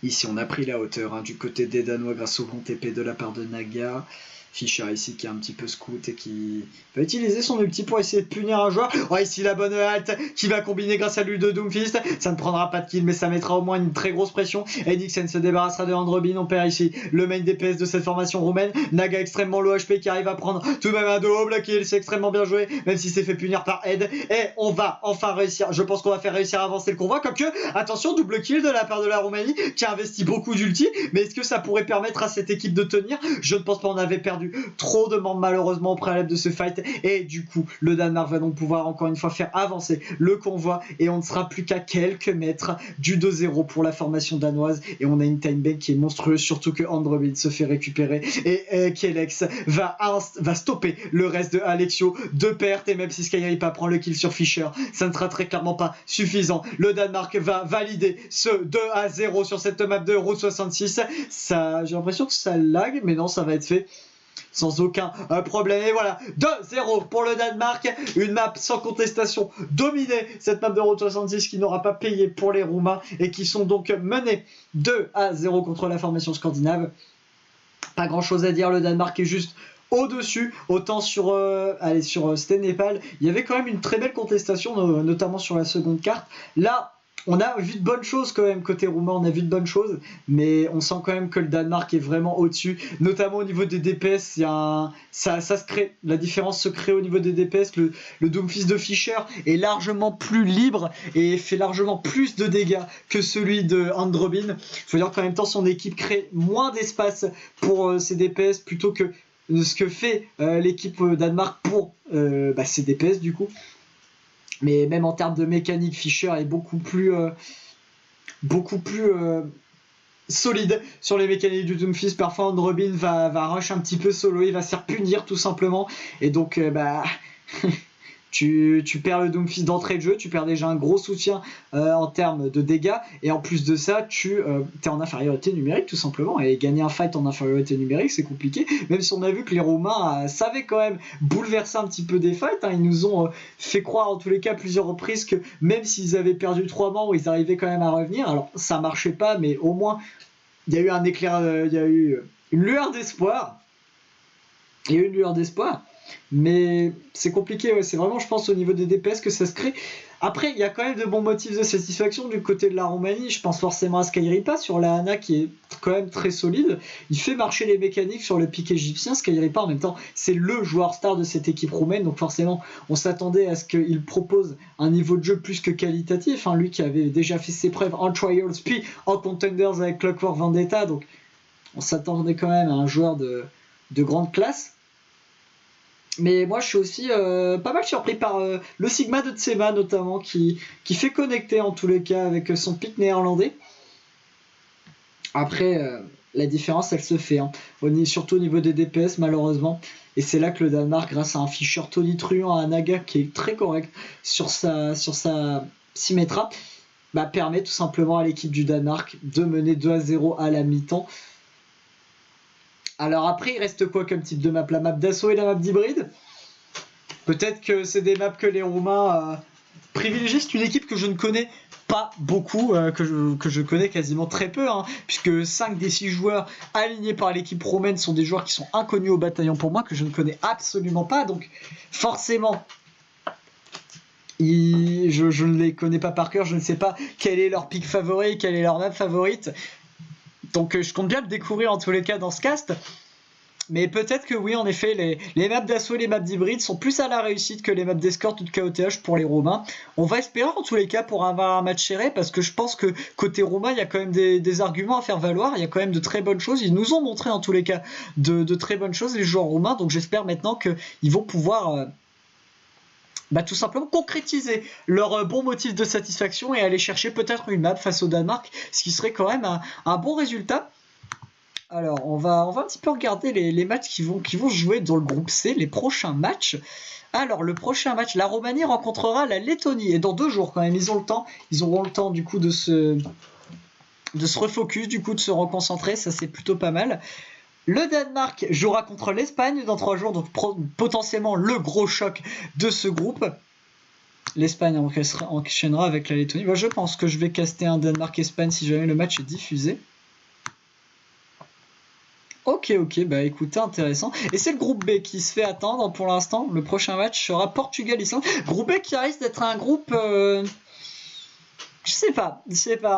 [SPEAKER 1] Ici on a pris la hauteur du côté des Danois grâce au bon TP de la part de Naga. Fischer ici qui est un petit peu scout et qui va utiliser son ulti pour essayer de punir un joueur. Oh, ici la bonne halte qui va combiner grâce à l'huile de Doomfist. Ça ne prendra pas de kill mais ça mettra au moins une très grosse pression. Et Nixon se débarrassera de Androbin. On perd ici le main DPS de cette formation roumaine. Naga extrêmement low HP qui arrive à prendre tout de même un double kill. C'est extrêmement bien joué même si c'est fait punir par Ed. Et on va enfin réussir. Je pense qu'on va faire réussir à avancer le convoi. Quoique, attention, double kill de la part de la Roumanie qui a investi beaucoup d'ulti. Mais est-ce que ça pourrait permettre à cette équipe de tenir? Je ne pense pas. On avait perdu trop de membres malheureusement au préalable de ce fight et du coup le Danemark va donc pouvoir encore une fois faire avancer le convoi et on ne sera plus qu'à quelques mètres du 2-0 pour la formation danoise et on a une time bank qui est monstrueuse, surtout que Androbin se fait récupérer et Kelex va stopper le reste de Alexio de perte. Et même si Skyripa prend le kill sur Fischer, ça ne sera très clairement pas suffisant. Le Danemark va valider ce 2-0 sur cette map de Route 66. J'ai l'impression que ça lag mais non, ça va être fait sans aucun problème. Et voilà, 2-0 pour le Danemark. Une map sans contestation dominée. Cette map de Route 66 qui n'aura pas payé pour les Roumains et qui sont donc menés 2-0 contre la formation scandinave. Pas grand chose à dire. Le Danemark est juste au-dessus. Autant sur Stenepal, il y avait quand même une très belle contestation, notamment sur la seconde carte. Là, on a vu de bonnes choses quand même côté roumain, on a vu de bonnes choses, mais on sent quand même que le Danemark est vraiment au-dessus, notamment au niveau des DPS. Ça se crée, la différence se crée au niveau des DPS. Le Doomfist de Fischer est largement plus libre et fait largement plus de dégâts que celui de Androbin. Il faut dire qu'en même temps son équipe crée moins d'espace pour ses DPS plutôt que ce que fait l'équipe Danemark pour ses DPS du coup. Mais même en termes de mécanique, Fischer est beaucoup plus solide sur les mécaniques du Doomfist. Parfois Androbin va rush un petit peu solo, il va se faire punir tout simplement. Et donc Tu perds le Doomfist d'entrée de jeu, tu perds déjà un gros soutien en termes de dégâts, et en plus de ça, tu es en infériorité numérique tout simplement, et gagner un fight en infériorité numérique c'est compliqué, même si on a vu que les Romains savaient quand même bouleverser un petit peu des fights, hein. Ils nous ont fait croire en tous les cas plusieurs reprises que même s'ils avaient perdu 3 membres, ils arrivaient quand même à revenir. Alors ça marchait pas, mais au moins il y a eu un éclair, il y a eu une lueur d'espoir. Il y a eu une lueur d'espoir. Mais c'est compliqué, ouais. C'est vraiment, je pense, au niveau des DPS que ça se crée. Après, il y a quand même de bons motifs de satisfaction du côté de la Roumanie. Je pense forcément à Skyripa sur la Hana qui est quand même très solide. Il fait marcher les mécaniques sur le pic égyptien. Skyripa, en même temps, c'est le joueur star de cette équipe roumaine. Donc forcément, on s'attendait à ce qu'il propose un niveau de jeu plus que qualitatif, hein. Lui qui avait déjà fait ses preuves en Trials, puis en Contenders avec Clockwork Vendetta. Donc on s'attendait quand même à un joueur de grande classe. Mais moi je suis aussi pas mal surpris par le Sigma de Tsema notamment qui fait connecter en tous les cas avec son pic néerlandais. Après la différence elle se fait, hein. Surtout au niveau des DPS malheureusement, et c'est là que le Danemark, grâce à un Fischer tonitruant à Naga qui est très correct sur sa Symmetra, permet tout simplement à l'équipe du Danemark de mener 2-0 à la mi-temps. Alors après, il reste quoi comme type de map? La map d'assaut et la map d'hybride. Peut-être que c'est des maps que les Roumains privilégient. C'est une équipe que je ne connais pas beaucoup, que je connais quasiment très peu, hein, puisque 5 des 6 joueurs alignés par l'équipe roumaine sont des joueurs qui sont inconnus au bataillon pour moi, que je ne connais absolument pas. Donc forcément, je ne les connais pas par cœur. Je ne sais pas quel est leur pick favori, quelle est leur map favorite. Donc je compte bien le découvrir en tous les cas dans ce cast. Mais peut-être que oui, en effet, les maps d'assaut et les maps d'hybride sont plus à la réussite que les maps d'escorte ou de KOTH pour les Romains. On va espérer en tous les cas pour avoir un match serré, parce que je pense que côté Romain, il y a quand même des arguments à faire valoir. Il y a quand même de très bonnes choses. Ils nous ont montré en tous les cas de très bonnes choses, les joueurs roumains. Donc j'espère maintenant qu'ils vont pouvoir... tout simplement concrétiser leur bon motif de satisfaction et aller chercher peut-être une map face au Danemark, ce qui serait quand même un bon résultat. Alors on va un petit peu regarder les matchs qui vont se jouer dans le groupe C, les prochains matchs. Alors le prochain match, la Roumanie rencontrera la Lettonie, et dans 2 jours quand même, ils auront le temps du coup de se refocus, du coup de se reconcentrer, ça c'est plutôt pas mal. Le Danemark jouera contre l'Espagne dans 3 jours, donc potentiellement le gros choc de ce groupe. L'Espagne enchaînera avec la Lettonie. Je pense que je vais caster un Danemark-Espagne si jamais le match est diffusé. Ok, écoutez, intéressant. Et c'est le groupe B qui se fait attendre pour l'instant. Le prochain match sera Portugal-Islande. Groupe B qui risque d'être un groupe... Je sais pas.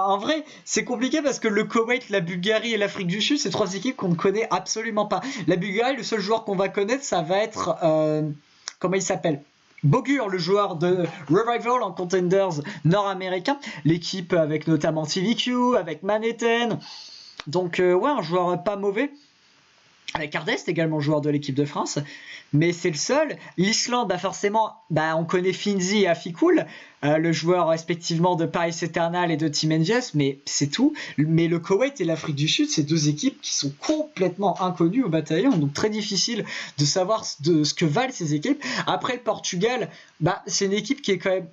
[SPEAKER 1] En vrai, c'est compliqué parce que le Koweït, la Bulgarie et l'Afrique du Sud, c'est 3 équipes qu'on ne connaît absolument pas. La Bulgarie, le seul joueur qu'on va connaître, ça va être... comment il s'appelle ? Bogur, le joueur de Revival en Contenders nord-américain. L'équipe avec notamment TVQ, avec Manhattan. Donc, un joueur pas mauvais. Avec Ardest, également joueur de l'équipe de France, mais c'est le seul. L'Islande, forcément, on connaît Finzi et Afikul, le joueur respectivement de Paris Eternal et de Team NGS, mais c'est tout. Mais le Koweït et l'Afrique du Sud, c'est 2 équipes qui sont complètement inconnues au bataillon, donc très difficile de savoir ce que valent ces équipes. Après le Portugal, c'est une équipe qui est quand même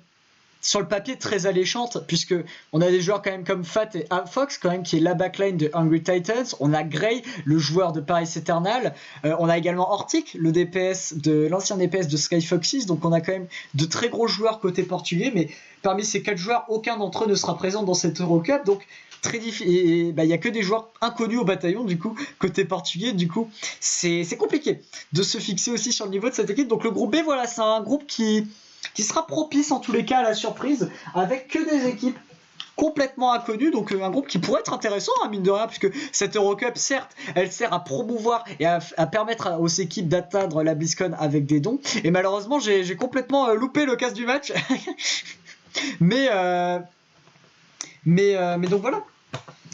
[SPEAKER 1] sur le papier très alléchante, puisque on a des joueurs quand même comme Fat et Fox quand même, qui est la backline de Hungry Titans. On a Gray, le joueur de Paris Eternal. On a également Ortic, l'ancien DPS de Sky Foxes. Donc on a quand même de très gros joueurs côté portugais, mais parmi ces 4 joueurs, aucun d'entre eux ne sera présent dans cette Eurocup. Donc très difficile. Et il y a que des joueurs inconnus au bataillon, du coup, côté portugais. Du coup, c'est compliqué de se fixer aussi sur le niveau de cette équipe. Donc le groupe B, voilà, c'est un groupe qui sera propice en tous les cas à la surprise, avec que des équipes complètement inconnues, donc un groupe qui pourrait être intéressant, mine de rien, puisque cette Eurocup, certes, elle sert à promouvoir et à permettre aux équipes d'atteindre la BlizzCon avec des dons, et malheureusement j'ai complètement loupé le casse du match, mais donc voilà.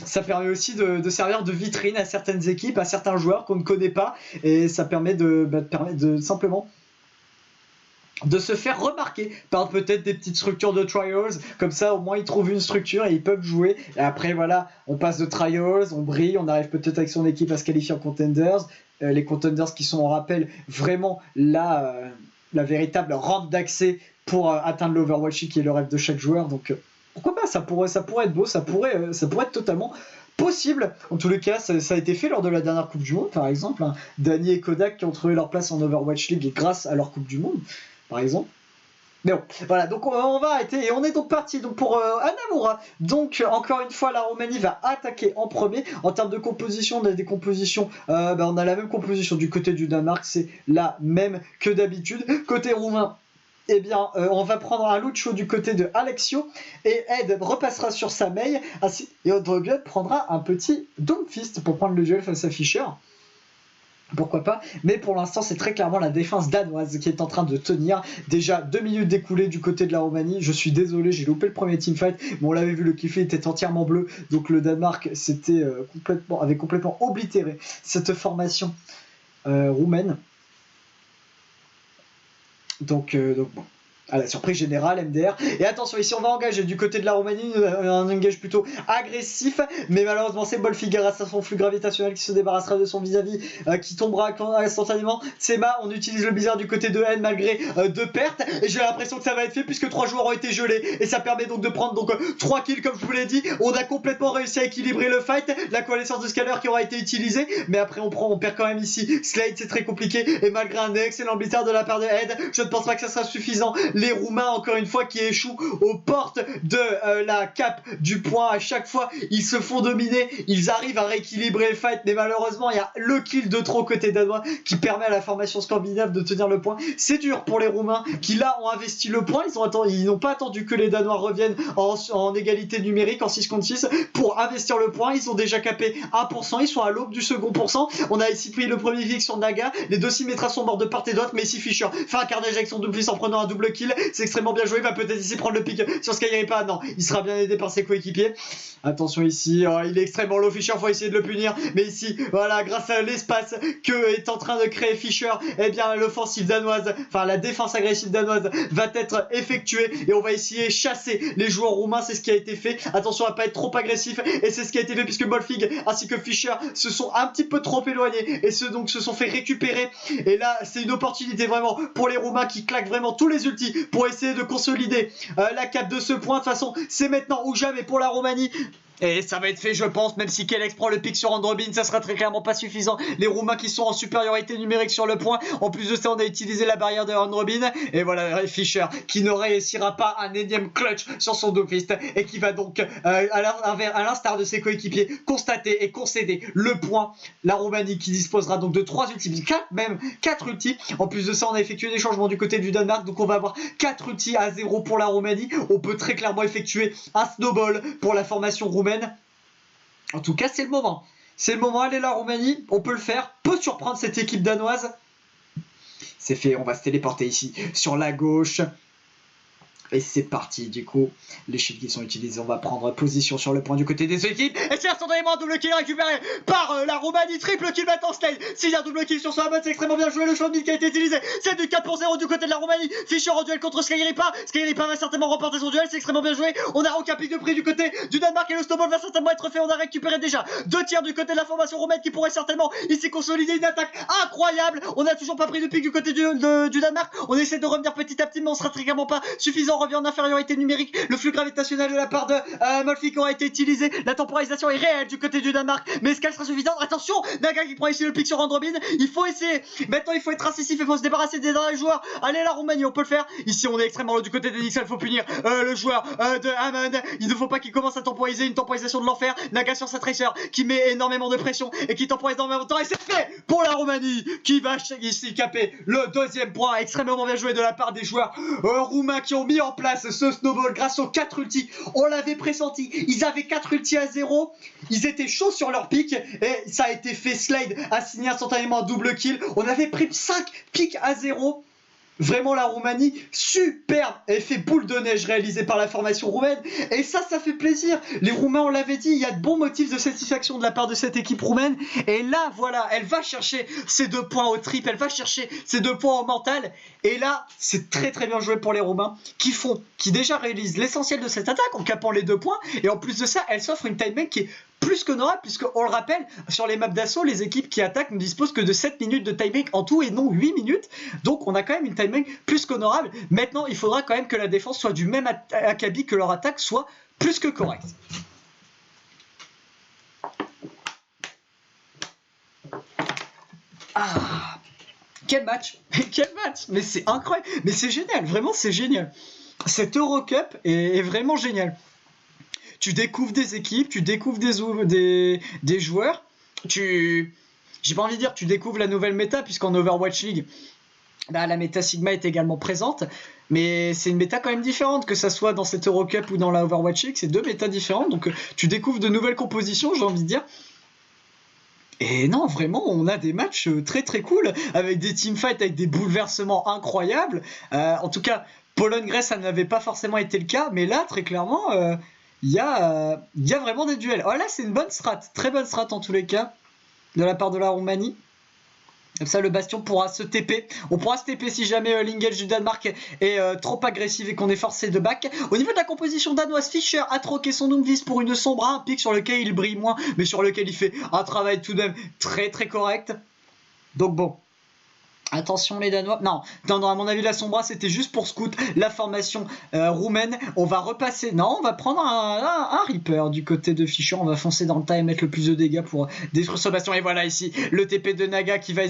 [SPEAKER 1] Ça permet aussi de servir de vitrine à certaines équipes, à certains joueurs qu'on ne connaît pas, et ça permet de simplement de se faire remarquer par peut-être des petites structures de trials, comme ça au moins ils trouvent une structure et ils peuvent jouer, et après voilà, on passe de trials, on brille, on arrive peut-être avec son équipe à se qualifier en contenders, les contenders qui sont, on rappelle, vraiment là la véritable rampe d'accès pour atteindre l'Overwatch qui est le rêve de chaque joueur. Donc pourquoi pas, ça pourrait être beau, ça pourrait être totalement possible. En tous les cas, ça a été fait lors de la dernière Coupe du Monde, par exemple. Hein. Dany et Kodak qui ont trouvé leur place en Overwatch League grâce à leur Coupe du Monde, par exemple. Mais bon, voilà, donc on va arrêter et on est donc parti donc pour Hanamura. Donc encore une fois, la Roumanie va attaquer en premier. En termes de composition, on a des compositions, on a la même composition du côté du Danemark, c'est la même que d'habitude. Côté roumain, eh bien, on va prendre un Lucho du côté de Alexio et Ed repassera sur sa Mei et Odroguet prendra un petit Doomfist pour prendre le duel face à Fischer. Pourquoi pas, mais pour l'instant c'est très clairement la défense danoise qui est en train de tenir. Déjà 2 minutes d'écoulées du côté de la Roumanie. Je suis désolé, j'ai loupé le premier teamfight, mais on l'avait vu, le kiffé était entièrement bleu, donc le Danemark avait complètement oblitéré cette formation roumaine. Donc bon. À la surprise générale, MDR. Et attention, ici on va engager du côté de la Roumanie un engage plutôt agressif, mais malheureusement c'est Bolfi grâce à son flux gravitationnel qui se débarrassera de son vis-à-vis, qui tombera instantanément. Sema, on utilise le bizarre du côté de N malgré 2 pertes, et j'ai l'impression que ça va être fait puisque 3 joueurs ont été gelés, et ça permet donc de prendre 3 kills comme je vous l'ai dit. On a complètement réussi à équilibrer le fight, la coalescence de scanner qui aura été utilisée, mais après on perd quand même ici. Slade c'est très compliqué, et malgré un excellent blizzard de la part de Ed, je ne pense pas que ça sera suffisant. Les Roumains, encore une fois, qui échouent aux portes de la cape du point à chaque fois, ils se font dominer, ils arrivent à rééquilibrer le fight, mais malheureusement il y a le kill de trop côté danois qui permet à la formation scandinave de tenir le point. C'est dur pour les Roumains qui là ont investi le point, ils n'ont pas attendu que les Danois reviennent en égalité numérique en 6 contre 6 pour investir le point. Ils ont déjà capé 1%, ils sont à l'aube du second pourcent. On a ici pris le premier pick sur Naga, les deux Symmetra sont morts de part et d'autre, mais ici Fischer fait un carnage avec son double en prenant un double kill. C'est extrêmement bien joué, il va peut-être ici prendre le pick sur Skyripa. Non, il sera bien aidé par ses coéquipiers. Attention ici, il est extrêmement low Fischer, faut essayer de le punir. Mais ici, voilà, grâce à l'espace que est en train de créer Fischer, eh bien l'offensive danoise, enfin la défense agressive danoise va être effectuée et on va essayer de chasser les joueurs roumains. C'est ce qui a été fait. Attention à pas être trop agressif, et c'est ce qui a été fait puisque Bolfig ainsi que Fischer se sont un petit peu trop éloignés et se sont fait récupérer. Et là, c'est une opportunité vraiment pour les Roumains qui claquent vraiment tous les ultis pour essayer de consolider la cape de ce point. De toute façon, c'est maintenant ou jamais pour la Roumanie. Et ça va être fait, je pense, même si Kelex prend le pick sur Androbin, ça sera très clairement pas suffisant. Les Roumains qui sont en supériorité numérique sur le point. En plus de ça, on a utilisé la barrière de Androbin. Et voilà, Fischer qui ne réussira pas un énième clutch sur son Doomfist et qui va donc, à l'instar de ses coéquipiers, constater et concéder le point. La Roumanie qui disposera donc de 3 ultis, 4 ultis. En plus de ça, on a effectué des changements du côté du Danemark, donc on va avoir 4 ultis à 0 pour la Roumanie. On peut très clairement effectuer un snowball pour la formation roumaine. En tout cas, c'est le moment. C'est le moment, allez la Roumanie, on peut le faire, peut surprendre cette équipe danoise. C'est fait, on va se téléporter ici sur la gauche. Et c'est parti, du coup, les shields qui sont utilisés, on va prendre position sur le point du côté des équipes. Et c'est instantanément un double kill récupéré par la Roumanie, triple kill maintenant Slade. S'il y a un double kill sur son mode, c'est extrêmement bien joué, le choix de mid qui a été utilisé. C'est du 4 pour 0 du côté de la Roumanie. Fischer en duel contre Skyripa. Skyripa va certainement remporter son duel, c'est extrêmement bien joué. On a aucun pic de prix du côté du Danemark et le snowball va certainement être fait. On a récupéré déjà 2 tiers du côté de la formation roumaine qui pourrait certainement ici consolider une attaque incroyable. On n'a toujours pas pris de pic du côté du Danemark. On essaie de revenir petit à petit, mais on sera très clairement pas suffisant. On revient en infériorité numérique. Le flux gravitationnel de la part de Molfik aura été utilisé. La temporisation est réelle du côté du Danemark, mais est-ce qu'elle sera suffisante? Attention, Naga qui prend ici le pic sur Androbin. Il faut essayer. Maintenant, il faut être incisif. Il faut se débarrasser des derniers joueurs. Allez, la Roumanie, on peut le faire. Ici, on est extrêmement loin du côté d'Enixel. Il faut punir le joueur de Hammond. Il ne faut pas qu'il commence à temporiser. Une temporisation de l'enfer. Naga sur sa Tracer qui met énormément de pression et qui temporise énormément de temps. Et c'est fait pour la Roumanie qui va ici caper le deuxième point. Extrêmement bien joué de la part des joueurs roumains qui ont mis en place ce snowball grâce aux 4 ultis. On l'avait pressenti. Ils avaient 4 ultis à 0. Ils étaient chauds sur leur pick et ça a été fait. Slade a signé instantanément un double kill. On avait pris 5 picks à 0. Vraiment la Roumanie, superbe effet boule de neige réalisé par la formation roumaine. Et ça fait plaisir. Les Roumains, on l'avait dit, il y a de bons motifs de satisfaction de la part de cette équipe roumaine. Et là, voilà, elle va chercher ces 2 points au trip, elle va chercher ces 2 points au mental. Et là, c'est très très bien joué pour les Roumains qui déjà réalisent l'essentiel de cette attaque en capant les 2 points. Et en plus de ça, elle s'offre une timebank qui est plus qu'honorable, puisque on le rappelle, sur les maps d'assaut, les équipes qui attaquent ne disposent que de 7 minutes de timing en tout et non 8 minutes. Donc on a quand même une timing plus qu'honorable. Maintenant, il faudra quand même que la défense soit du même acabit, que leur attaque soit plus que correcte. Ah, quel match! Quel match! Mais c'est incroyable! Mais c'est génial! Vraiment, c'est génial! Cette Eurocup est vraiment génial. Tu découvres des équipes, tu découvres des joueurs, j'ai pas envie de dire tu découvres la nouvelle méta, puisqu'en Overwatch League, bah, la méta Sigma est également présente, mais c'est une méta quand même différente, que ça soit dans cette Eurocup ou dans la Overwatch League, c'est deux métas différentes, donc tu découvres de nouvelles compositions, j'ai envie de dire. Et non, vraiment, on a des matchs très très cool, avec des teamfights, avec des bouleversements incroyables. En tout cas, Pologne-Grèce, ça n'avait pas forcément été le cas, mais là, très clairement, il y a vraiment des duels. Oh là, c'est une bonne strat, très bonne strat en tous les cas, de la part de la Roumanie. Comme ça, le Bastion pourra se TP. On pourra se TP si jamais l'Ingage du Danemark est trop agressif et qu'on est forcé de back. Au niveau de la composition danoise, Fischer a troqué son Doomfist pour une Sombra, un pic sur lequel il brille moins, mais sur lequel il fait un travail tout de même très très correct. Donc bon. Attention les Danois. Non, à mon avis, la Sombra, c'était juste pour scout la formation roumaine. On va repasser. Non, on va prendre un Reaper du côté de Fischer. On va foncer dans le tas et mettre le plus de dégâts pour détruire ce bastion. Et voilà ici le TP de Naga qui va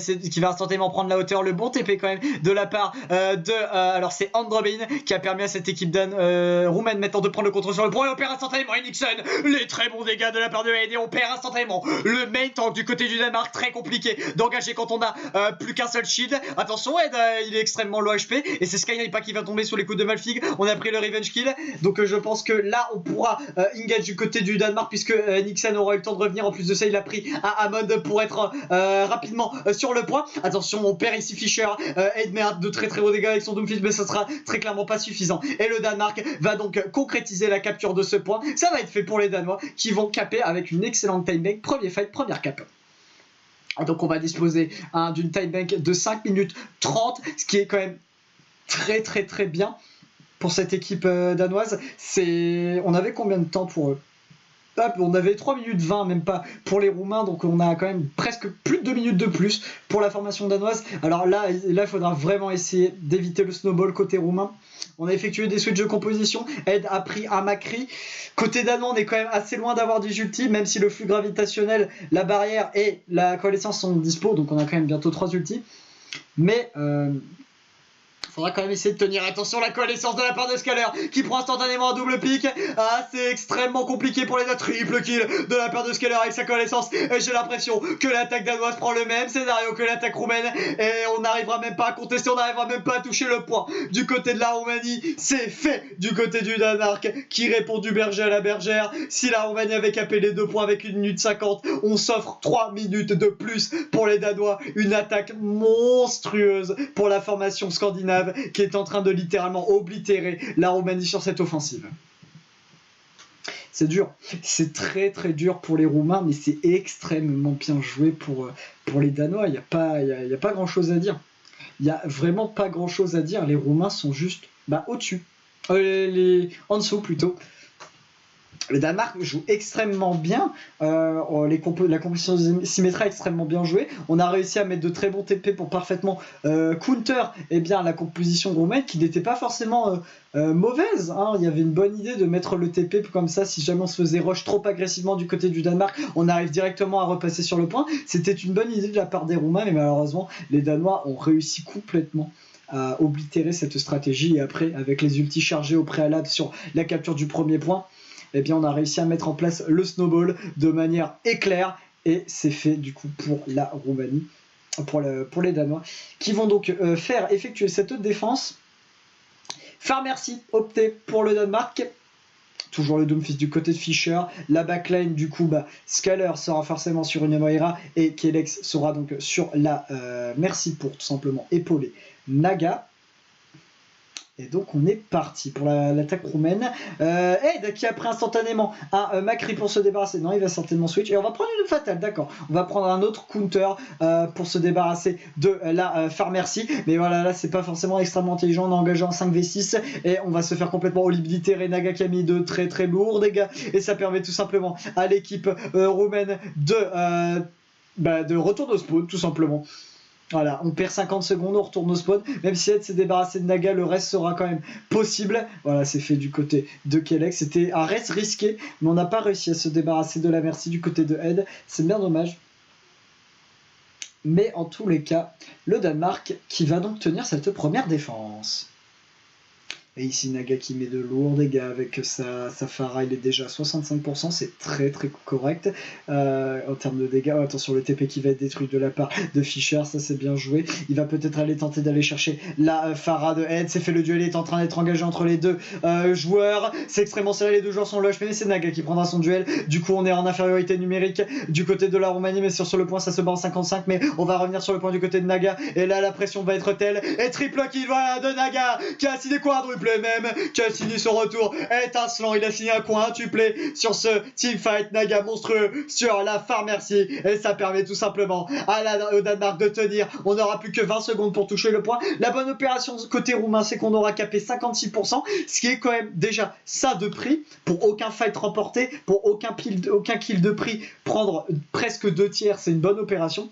[SPEAKER 1] instantanément prendre la hauteur. Le bon TP quand même de la part alors c'est Androbin qui a permis à cette équipe roumaine maintenant de prendre le contrôle sur le point. Et on perd instantanément Nixon. Les très bons dégâts de la part de AD. On perd instantanément le main tank du côté du Danemark. Très compliqué d'engager quand on a plus qu'un seul shield. Attention, Ed, il est extrêmement low HP et c'est Skyripa qui va tomber sous les coups de Malfig. On a pris le revenge kill, donc je pense que là on pourra engage du côté du Danemark, puisque Nixon aura eu le temps de revenir. En plus de ça, il a pris un Hammond pour être rapidement sur le point. Attention, on perd ici Fischer. Ed met de très très hauts dégâts avec son Doomfist, mais ça sera très clairement pas suffisant. Et le Danemark va donc concrétiser la capture de ce point. Ça va être fait pour les Danois qui vont caper avec une excellente time bank. Premier fight, première cap. Donc on va disposer d'une time bank de 5 minutes 30, ce qui est quand même très très très bien pour cette équipe danoise. On avait combien de temps pour eux? On avait 3 minutes 20, même pas, pour les Roumains, donc on a quand même presque plus de 2 minutes de plus pour la formation danoise. Alors là, il faudra vraiment essayer d'éviter le snowball côté roumain. On a effectué des switches de composition. Ed a pris un Macri. Côté danois, on est quand même assez loin d'avoir des ultis, même si le flux gravitationnel, la barrière et la coalescence sont dispo, donc on a quand même bientôt 3 ultis. Mais faudra quand même essayer de tenir. Attention, la coalescence de la part de Scaler qui prend instantanément un double pic. Ah, c'est extrêmement compliqué pour les deux. Triple kill de la part de Scaler avec sa coalescence. Et j'ai l'impression que l'attaque danoise prend le même scénario que l'attaque roumaine. Et on n'arrivera même pas à contester, on n'arrivera même pas à toucher le point. Du côté de la Roumanie, c'est fait du côté du Danemark qui répond du berger à la bergère. Si la Roumanie avait capé les 2 points avec 1 minute 50, on s'offre 3 minutes de plus pour les Danois. Une attaque monstrueuse pour la formation scandinave qui est en train de littéralement oblitérer la Roumanie sur cette offensive. C'est dur, c'est très très dur pour les Roumains, mais c'est extrêmement bien joué pour les Danois. Il n'y a pas grand chose à dire. Il n'y a vraiment pas grand chose à dire. Les Roumains sont juste au-dessus. En dessous plutôt. Le Danemark joue extrêmement bien, la composition de Symmetra est extrêmement bien jouée. On a réussi à mettre de très bons TP pour parfaitement counter la composition roumaine, qui n'était pas forcément mauvaise. Il y avait une bonne idée de mettre le TP comme ça, si jamais on se faisait rush trop agressivement du côté du Danemark, on arrive directement à repasser sur le point. C'était une bonne idée de la part des Roumains, mais malheureusement, les Danois ont réussi complètement à oblitérer cette stratégie. Et après, avec les ultis chargés au préalable sur la capture du premier point, eh bien on a réussi à mettre en place le snowball de manière éclair, et c'est fait du coup pour la Roumanie, pour les Danois, qui vont donc faire effectuer cette défense. Pharmercy opté pour le Danemark. Toujours le Doomfist du côté de Fischer. La backline, du coup, Scaler sera forcément sur une Moira et Kelex sera donc sur la Mercy pour tout simplement épauler Naga. Et donc on est parti pour l'attaque roumaine. Ed qui a pris instantanément un Macri pour se débarrasser. Non, il va certainement switch. Et on va prendre une fatale, d'accord. On va prendre un autre counter pour se débarrasser de la Pharmercy. Mais voilà, là c'est pas forcément extrêmement intelligent. On est engagé en 5v6 et on va se faire complètement obliter. Naga qui a mis de très très lourds dégâts. Et ça permet tout simplement à l'équipe roumaine de retour au spawn, tout simplement. Voilà, on perd 50 secondes, on retourne au spawn. Même si Ed s'est débarrassé de Naga, le reste sera quand même possible. Voilà, c'est fait du côté de Kellex. C'était un reste risqué, mais on n'a pas réussi à se débarrasser de la Mercy du côté de Ed. C'est bien dommage. Mais en tous les cas, le Danemark qui va donc tenir cette première défense. Et ici Naga qui met de lourds dégâts avec sa Pharah, il est déjà à 65%, c'est très très correct en termes de dégâts. Oh, attention, le TP qui va être détruit de la part de Fischer, ça c'est bien joué. Il va peut-être aller tenter d'aller chercher la Pharah de Ed. C'est fait, le duel est en train d'être engagé entre les deux joueurs. C'est extrêmement serré, les deux joueurs sont lush, mais c'est Naga qui prendra son duel. Du coup on est en infériorité numérique du côté de la Roumanie, mais sur le point ça se bat en 55, mais on va revenir sur le point du côté de Naga. Et là la pression va être telle. Et triple kill, voilà, de Naga qui a signé quadruple même, qui a signé son retour étincelant. Il a signé un quintuplé sur ce teamfight. Naga monstrueux sur la Pharmercy, et ça permet tout simplement au Danemark de tenir. On n'aura plus que 20 secondes pour toucher le point. La bonne opération côté roumain, c'est qu'on aura capé 56%, ce qui est quand même déjà ça de prix pour aucun fight remporté, pour aucun kill de prix. Prendre presque 2/3, c'est une bonne opération.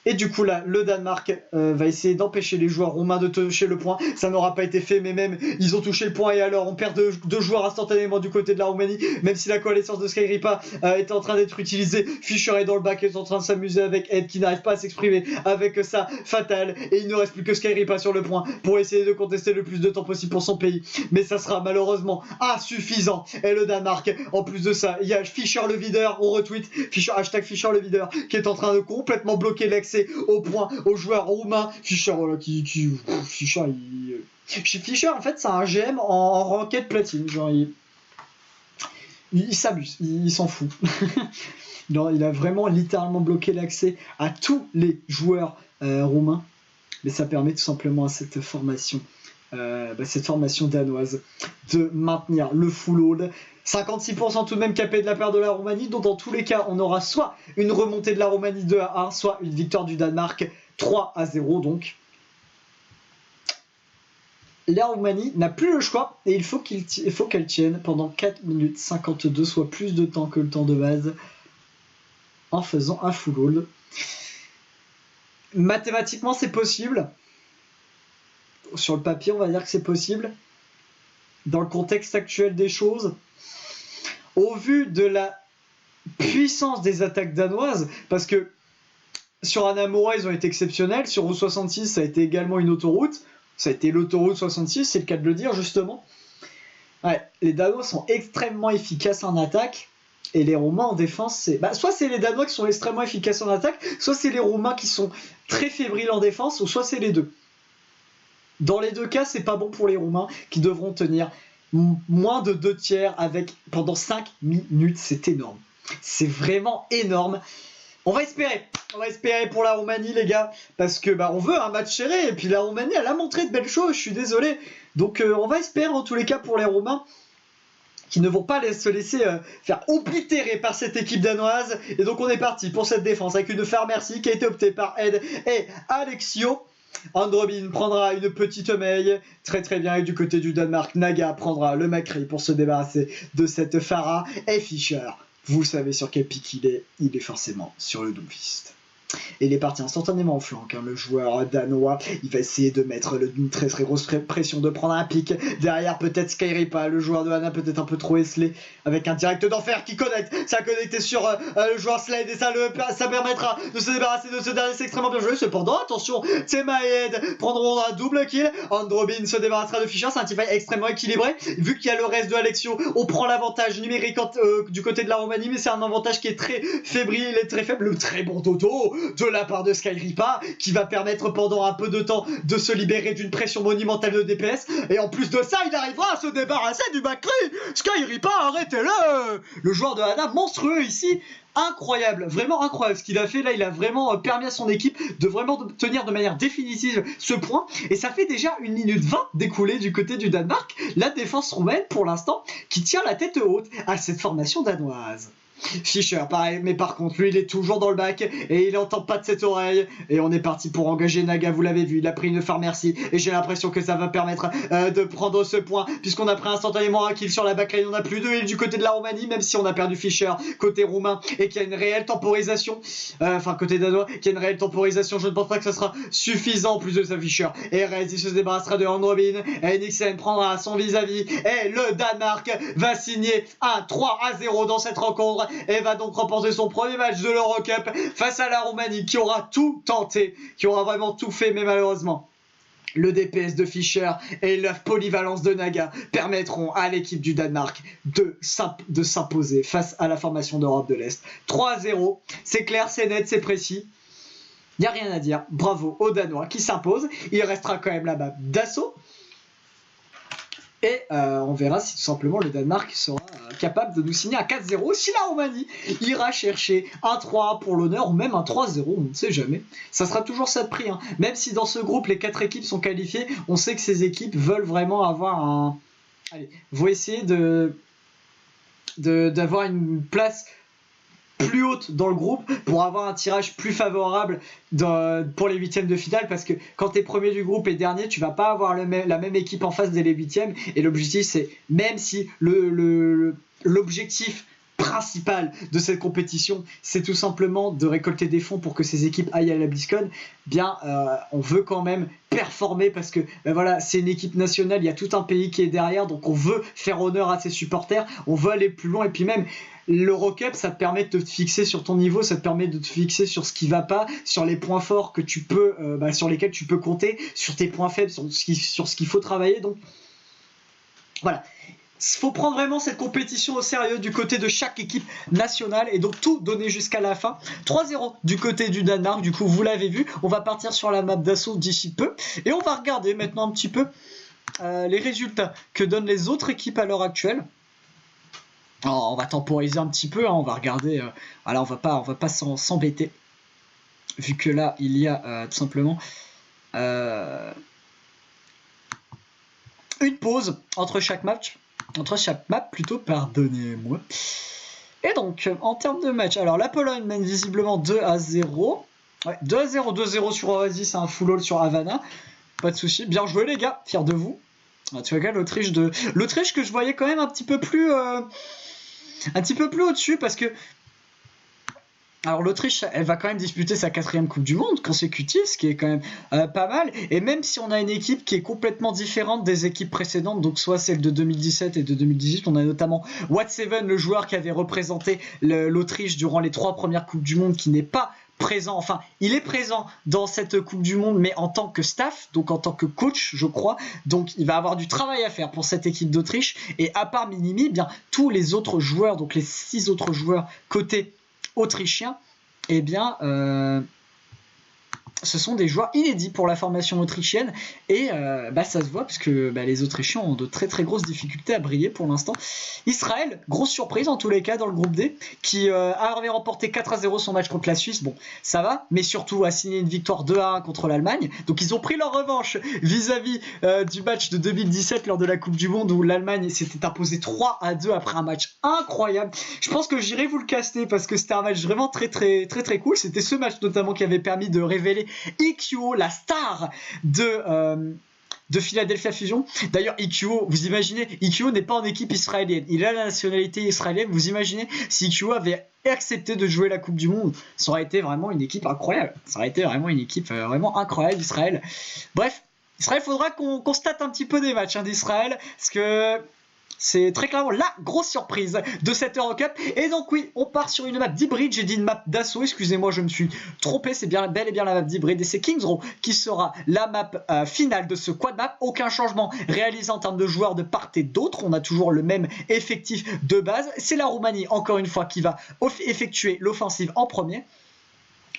[SPEAKER 1] Et du coup là, le Danemark va essayer d'empêcher les joueurs roumains de toucher le point. Ça n'aura pas été fait, mais même ils ont touché le point. Et alors on perd deux joueurs instantanément du côté de la Roumanie, même si la coalescence de Skyripa est en train d'être utilisée. Fischer est dans le bac, est en train de s'amuser avec Ed qui n'arrive pas à s'exprimer avec sa fatale. Et il ne reste plus que Skyripa sur le point pour essayer de contester le plus de temps possible pour son pays. Mais ça sera malheureusement insuffisant. Et le Danemark, en plus de ça, il y a Fischer le videur, on retweet hashtag Fischer le videur, qui est en train de complètement bloquer l'accès au point aux joueurs roumains. Fischer, voilà, Fischer, en fait, c'est un GM en ranked platine. Genre, il s'amuse, il s'en fout. Non, il a vraiment littéralement bloqué l'accès à tous les joueurs roumains. Mais ça permet tout simplement à cette formation danoise de maintenir le full hold. 56% tout de même capé de la part de la Roumanie, donc dans tous les cas on aura soit une remontée de la Roumanie 2-1, soit une victoire du Danemark 3-0. Donc la Roumanie n'a plus le choix et il faut qu'elle tienne pendant 4 minutes 52, soit plus de temps que le temps de base, en faisant un full hold. Mathématiquement c'est possible. Sur le papier on va dire que c'est possible. Dans le contexte actuel des choses, au vu de la puissance des attaques danoises, parce que sur Anamura ils ont été exceptionnels, sur Route 66 ça a été également une autoroute, ça a été l'autoroute 66, c'est le cas de le dire justement. Ouais, les Danois sont extrêmement efficaces en attaque, et les Roumains en défense, soit c'est les Danois qui sont extrêmement efficaces en attaque, soit c'est les Roumains qui sont très fébriles en défense, ou soit c'est les deux. Dans les deux cas, c'est pas bon pour les Roumains qui devront tenir moins de 2/3 pendant 5 minutes. C'est énorme. C'est vraiment énorme. On va espérer pour la Roumanie, les gars, parce que on veut un match serré, et puis la Roumanie, elle a montré de belles choses, je suis désolé. Donc on va espérer en tous les cas pour les Roumains, qui ne vont pas se laisser faire oblitérer par cette équipe danoise. Et donc on est parti pour cette défense avec une Pharmercy qui a été optée par Ed et Alexio. Androbin prendra une petite maille, très très bien, et du côté du Danemark, Naga prendra le Macri pour se débarrasser de cette Pharah. Et Fischer, vous savez sur quel pic il est forcément sur le Doomfist. Et il est parti instantanément en flanc, le joueur danois. Il va essayer de mettre une très très grosse pression, de prendre un pic. Derrière peut-être Skyripa, le joueur de Hana, peut-être un peu trop esselé, avec un direct d'enfer qui connecte. Ça a connecté sur le joueur Slade, et ça permettra de se débarrasser de ce dernier. C'est extrêmement bien joué. Cependant, attention, Tema et Ed prendront un double kill. Androbin se débarrassera de Fischer. C'est un teamfight extrêmement équilibré. Vu qu'il y a le reste de Alexio, on prend l'avantage numérique du côté de la Roumanie, mais c'est un avantage qui est très fébrile et très faible. Le très bon Toto de la part de Skyripa qui va permettre pendant un peu de temps de se libérer d'une pression monumentale de DPS. Et en plus de ça, il arrivera à se débarrasser du McCree. Skyripa, arrêtez-le. Le joueur de Hana monstrueux ici. Incroyable, vraiment incroyable ce qu'il a fait là, il a vraiment permis à son équipe de vraiment tenir de manière définitive ce point et ça fait déjà 1 minute 20 d'écoulé du côté du Danemark, la défense roumaine pour l'instant qui tient la tête haute à cette formation danoise. Fischer, pareil, mais par contre, lui, il est toujours dans le bac et il n'entend pas de cette oreille. Et on est parti pour engager Naga, vous l'avez vu, il a pris une Pharmercy et j'ai l'impression que ça va permettre de prendre ce point puisqu'on a pris instantanément un kill sur la backline. On n'a plus de heal du côté de la Roumanie, même si on a perdu Fischer côté roumain et qu'il y a une réelle temporisation. Enfin, côté danois, qu'il y a une réelle temporisation. Je ne pense pas que ça sera suffisant en plus de ça, Fischer. Et Rez, il se débarrassera de Androbin et Nixon prendra son vis-à-vis. Et le Danemark va signer un 3-0 dans cette rencontre. Et va donc remporter son premier match de l'Eurocup face à la Roumanie qui aura tout tenté, qui aura vraiment tout fait, mais malheureusement le DPS de Fischer et la polyvalence de Naga permettront à l'équipe du Danemark de s'imposer face à la formation d'Europe de l'Est. 3-0, c'est clair, c'est net, c'est précis. Il n'y a rien à dire. Bravo aux Danois qui s'imposent. Il restera quand même la map d'assaut. Et on verra si tout simplement le Danemark sera capable de nous signer un 4-0. Si la Roumanie ira chercher un 3 pour l'honneur ou même un 3-0, on ne sait jamais. Ça sera toujours ça de prix. Hein. Même si dans ce groupe les 4 équipes sont qualifiées, on sait que ces équipes veulent vraiment avoir un... Allez, vont essayer d'avoir une place plus haute dans le groupe pour avoir un tirage plus favorable pour les huitièmes de finale, parce que quand tu es premier du groupe et dernier, tu vas pas avoir la même équipe en face dès les huitièmes, et l'objectif c'est, même si l'objectif principal de cette compétition c'est tout simplement de récolter des fonds pour que ces équipes aillent à la BlizzCon, bien on veut quand même performer parce que voilà, c'est une équipe nationale, il y a tout un pays qui est derrière, donc on veut faire honneur à ses supporters, on veut aller plus loin, et puis même l'Eurocup, ça te permet de te fixer sur ton niveau, ça te permet de te fixer sur ce qui va pas, sur les points forts que tu peux, sur lesquels tu peux compter, sur tes points faibles, sur ce qu'il faut travailler. Donc voilà, il faut prendre vraiment cette compétition au sérieux du côté de chaque équipe nationale et donc tout donner jusqu'à la fin. 3-0 du côté du Danemark, du coup vous l'avez vu, on va partir sur la map d'assaut d'ici peu et on va regarder maintenant un petit peu les résultats que donnent les autres équipes à l'heure actuelle. Alors, on va temporiser un petit peu, hein, on va regarder, voilà, on va pas s'embêter, vu que là il y a tout simplement une pause entre chaque match plutôt, pardonnez-moi. Et donc en termes de match, alors la Pologne mène visiblement 2-0, ouais, 2-0, 2-0 sur Oasis, c'est un full all sur Havana, pas de souci, bien joué les gars, fiers de vous. Tu vois, l'Autriche que je voyais quand même un petit peu plus au-dessus, parce que alors l'Autriche, elle va quand même disputer sa 4e Coupe du Monde consécutive, ce qui est quand même pas mal, et même si on a une équipe qui est complètement différente des équipes précédentes, donc soit celle de 2017 et de 2018, on a notamment Watt7, le joueur qui avait représenté l'Autriche durant les 3 premières Coupes du Monde, qui n'est pas présent, enfin il est présent dans cette Coupe du Monde mais en tant que staff, donc en tant que coach je crois, donc il va avoir du travail à faire pour cette équipe d'Autriche, et à part Minimi, eh bien tous les autres joueurs, donc les 6 autres joueurs côté autrichien, eh bien ce sont des joueurs inédits pour la formation autrichienne, et ça se voit parce que les Autrichiens ont de très très grosses difficultés à briller pour l'instant. Israël, grosse surprise en tous les cas dans le groupe D, qui avait remporté 4-0 son match contre la Suisse, bon ça va, mais surtout a signé une victoire 2-1 contre l'Allemagne, donc ils ont pris leur revanche vis-à-vis du match de 2017 lors de la Coupe du Monde où l'Allemagne s'était imposée 3-2 après un match incroyable. Je pense que j'irai vous le caster parce que c'était un match vraiment très très très très cool, c'était ce match notamment qui avait permis de révéler IQO, la star de Philadelphia Fusion. D'ailleurs, IQO, vous imaginez, IQO n'est pas en équipe israélienne, il a la nationalité israélienne. Vous imaginez si IQO avait accepté de jouer la Coupe du Monde, ça aurait été vraiment une équipe incroyable. Ça aurait été vraiment une équipe vraiment incroyable, Israël. Bref, Israël, faudra qu'on constate un petit peu des matchs d'Israël, parce que c'est très clairement la grosse surprise de cette Eurocup. Et donc oui, on part sur une map d'hybride. J'ai dit une map d'assaut, excusez-moi, je me suis trompé. C'est bien bel et bien la map d'hybride, et c'est Kings Row qui sera la map finale de ce quad map. Aucun changement réalisé en termes de joueurs de part et d'autre. On a toujours le même effectif de base. C'est la Roumanie, encore une fois, qui va effectuer l'offensive en premier.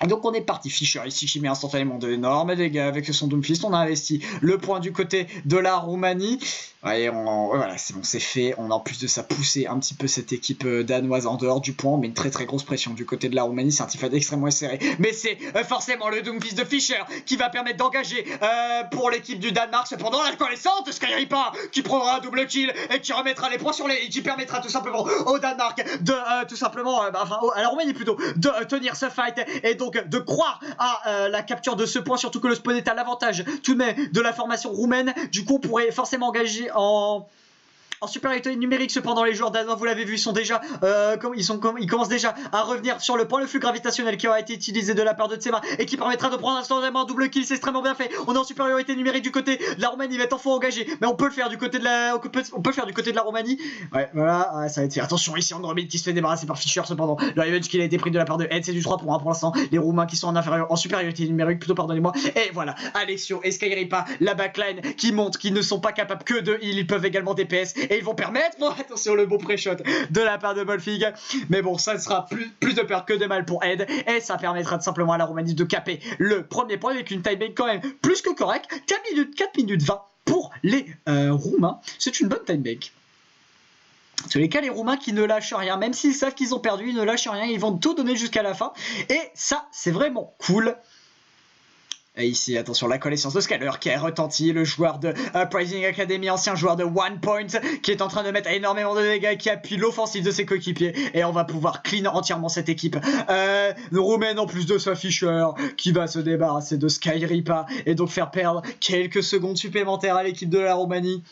[SPEAKER 1] Et donc on est parti, Fischer ici qui met instantanément d'énormes dégâts avec son Doomfist, on a investi le point du côté de la Roumanie, ouais, voilà c'est bon, c'est fait, on a en plus de ça poussé un petit peu cette équipe danoise en dehors du point, on met une très très grosse pression du côté de la Roumanie, c'est un teamfight extrêmement serré, mais c'est forcément le Doomfist de Fischer qui va permettre d'engager pour l'équipe du Danemark, cependant la connaissance de Skyripa qui prendra un double kill et qui remettra les points sur les... et qui permettra tout simplement au Danemark de tout simplement, à la Roumanie plutôt, de tenir ce fight et donc de croire à la capture de ce point, surtout que le spawn est à l'avantage tout de même de la formation roumaine. Du coup on pourrait forcément engager en supériorité numérique. Cependant les joueurs danois, vous l'avez vu, sont déjà ils commencent déjà à revenir sur le point. Le flux gravitationnel qui aura été utilisé de la part de Tsema et qui permettra de prendre instantanément un double kill, c'est extrêmement bien fait. On est en supériorité numérique du côté de la Roumanie, il va être enfin engagé, mais on peut le faire du côté de la Roumanie. Ouais, voilà, ouais, ça va être fait. Attention ici, Andromede qui se fait débarrasser par Fischer. Cependant le revenge qui a été pris de la part de Ed, c'est du 3 pour 1 pour l'instant. Les Roumains qui sont en supériorité numérique, plutôt, pardonnez-moi. Et voilà, Alexio et Skyripa, la backline qui montre qu'ils ne sont pas capables que de heal, ils peuvent également DPS et ils vont permettre, attention le beau pré-shot de la part de Molfig, mais bon, ça sera plus de peur que de mal pour Ed, et ça permettra tout simplement à la Roumanie de caper le premier point avec une timing quand même plus que correcte, 4 minutes 20 pour les Roumains, c'est une bonne timing. En tous les cas, les Roumains qui ne lâchent rien, même s'ils savent qu'ils ont perdu, ils ne lâchent rien, ils vont tout donner jusqu'à la fin, et ça c'est vraiment cool. Et ici, attention, la connaissance de Scaler qui a retenti, le joueur de Uprising Academy, ancien joueur de One Point, qui est en train de mettre énormément de dégâts, qui appuie l'offensive de ses coéquipiers. Et on va pouvoir clean entièrement cette équipe roumaine, en plus de sa Fischer, qui va se débarrasser de Skyripa et donc faire perdre quelques secondes supplémentaires à l'équipe de la Roumanie.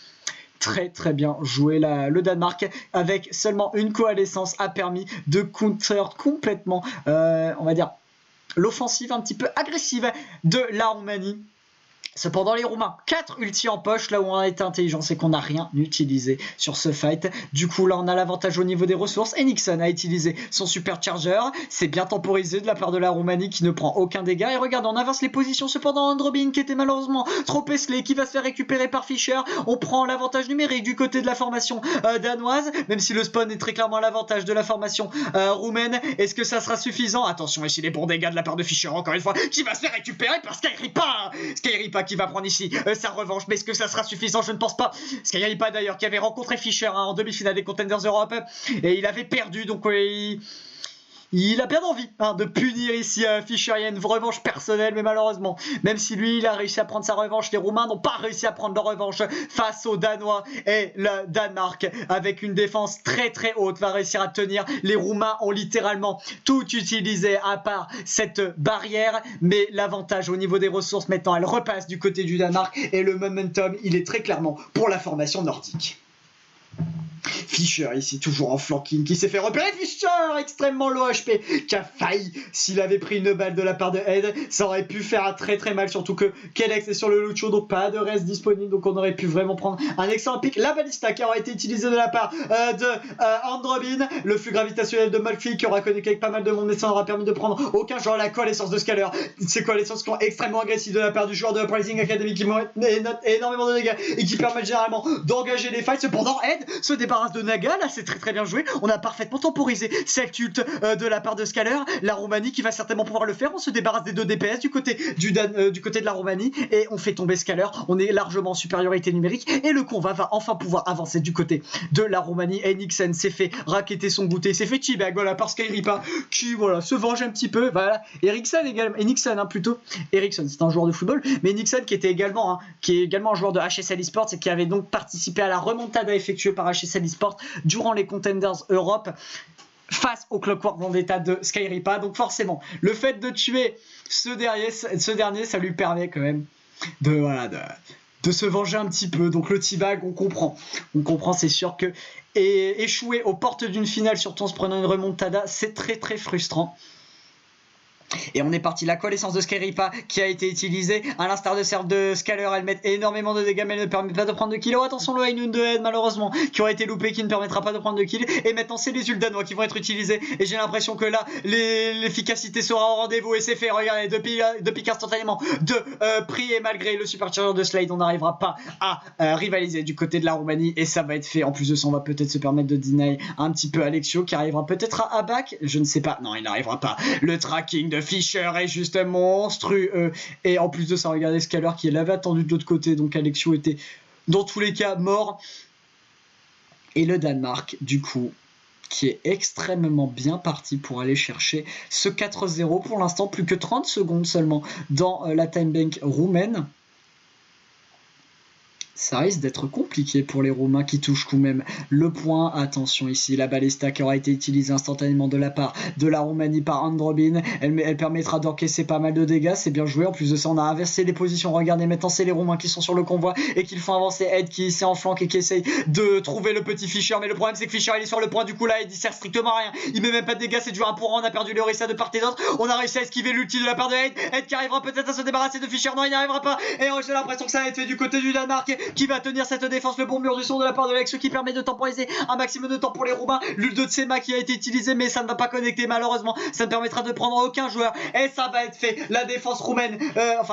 [SPEAKER 1] Très très bien joué le Danemark, avec seulement une coalescence a permis de counter complètement, on va dire, l'offensive un petit peu agressive de la Roumanie. Cependant les Roumains, 4 ulti en poche, là où on a été intelligent, c'est qu'on n'a rien utilisé sur ce fight. Du coup là on a l'avantage au niveau des ressources, et Nixon a utilisé son supercharger, c'est bien temporisé de la part de la Roumanie qui ne prend aucun dégât. Et regarde, on inverse les positions, cependant Androbin qui était malheureusement trop esselé, qui va se faire récupérer par Fischer. On prend l'avantage numérique du côté de la formation danoise, même si le spawn est très clairement à l'avantage de la formation roumaine. Est-ce que ça sera suffisant? Attention ici les bons dégâts de la part de Fischer, encore une fois, qui va se faire récupérer par Skyripa qui va prendre ici sa revanche, mais est-ce que ça sera suffisant? Je ne pense pas. Skyripa d'ailleurs qui avait rencontré Fischer en demi-finale des Contenders Europe et il avait perdu, donc il a bien envie de punir ici Fischer. Il y a une revanche personnelle, mais malheureusement, même si lui il a réussi à prendre sa revanche, les Roumains n'ont pas réussi à prendre leur revanche face aux Danois, et le Danemark avec une défense très très haute va réussir à tenir. Les Roumains ont littéralement tout utilisé à part cette barrière, mais l'avantage au niveau des ressources maintenant elle repasse du côté du Danemark, et le momentum il est très clairement pour la formation nordique. Fischer ici toujours en flanking, qui s'est fait repérer. Fischer extrêmement low HP, qui a failli, s'il avait pris une balle de la part de Ed, ça aurait pu faire très très mal, surtout que Kelex est sur le Lucio, donc pas de reste disponible, donc on aurait pu vraiment prendre un excellent pick. La balista qui aura été utilisée de la part de Androbin, le flux gravitationnel de Molfig qui aura connecté avec pas mal de monde, mais ça aura permis de prendre aucun genre. La coalescence de Scaler, ces coalescences qui sont extrêmement agressives de la part du joueur de Uprising Academy, qui note énormément de dégâts et qui permettent généralement d'engager les fights. Cependant Ed se débarrasse de Naga, là c'est très très bien joué, on a parfaitement temporisé cette ult de la part de Scaler. La Roumanie qui va certainement pouvoir le faire, on se débarrasse des 2 DPS du côté de la Roumanie, et on fait tomber Scaler, on est largement en supériorité numérique, et le combat va enfin pouvoir avancer du côté de la Roumanie. Et Nixon s'est fait racketter son goûter, s'est fait teabag, voilà, par Skyripa, qui voilà, se venge un petit peu, voilà. Ericsson également, et Nixon plutôt, Ericsson c'est un joueur de football, mais Nixon qui est également un joueur de HSL Esports, et qui avait donc participé à la remontada effectuée par HSL Esports durant les Contenders Europe face au Clockwork Vendetta de Skyripa. Donc forcément, le fait de tuer ce dernier, ça lui permet quand même de se venger un petit peu. Donc le T-Bag, on comprend, c'est sûr que échouer aux portes d'une finale, surtout en se prenant une remontada, c'est très très frustrant. Et on est parti, la coalescence de Skyripa qui a été utilisée, à l'instar de Scaler, elle met énormément de dégâts mais elle ne permet pas de prendre de kill. Oh attention, le High de Ed malheureusement qui aurait été loupé, qui ne permettra pas de prendre de kill. Et maintenant c'est les ults danois qui vont être utilisés, et j'ai l'impression que là l'efficacité sera au rendez-vous, et c'est fait. Regardez, depuis instantanément de prix, et malgré le supercharger de Slade on n'arrivera pas à rivaliser du côté de la Roumanie, et ça va être fait. En plus de ça on va peut-être se permettre de deny un petit peu Alexio, qui arrivera peut-être à back, je ne sais pas, non il n'arrivera pas. Le tracking de de Fischer est juste monstrueux. Et en plus de ça, regardez Scaler qui l'avait attendu de l'autre côté. Donc Alexio était dans tous les cas mort. Et le Danemark, du coup, qui est extrêmement bien parti pour aller chercher ce 4-0. Pour l'instant, plus que 30 secondes seulement dans la time bank roumaine. Ça risque d'être compliqué pour les Roumains qui touchent quand même le point. Attention ici, la balista qui aura été utilisée instantanément de la part de la Roumanie par Androbin. Elle permettra d'encaisser pas mal de dégâts, c'est bien joué. En plus de ça, on a inversé les positions. Regardez, maintenant c'est les Roumains qui sont sur le convoi et qui font avancer Ed qui est en flanc et qui essaye de trouver le petit Fischer. Mais le problème c'est que Fischer il est sur le point, du coup là il sert strictement à rien. Il met même pas de dégâts, c'est du 1 pour 1. On a perdu le Orisa de part et d'autre. On a réussi à esquiver l'ulti de la part de Ed. Ed qui arrivera peut-être à se débarrasser de Fischer. Non, il n'y arrivera pas. Et j'ai l'impression que ça va être fait du côté du Danemark qui va tenir cette défense. Le bon mur du son de la part de Lex qui permet de temporiser un maximum de temps pour les Roumains. L'ule de Tsema qui a été utilisée, mais ça ne va pas connecter malheureusement. Ça ne permettra de prendre aucun joueur et ça va être fait. La défense roumaine,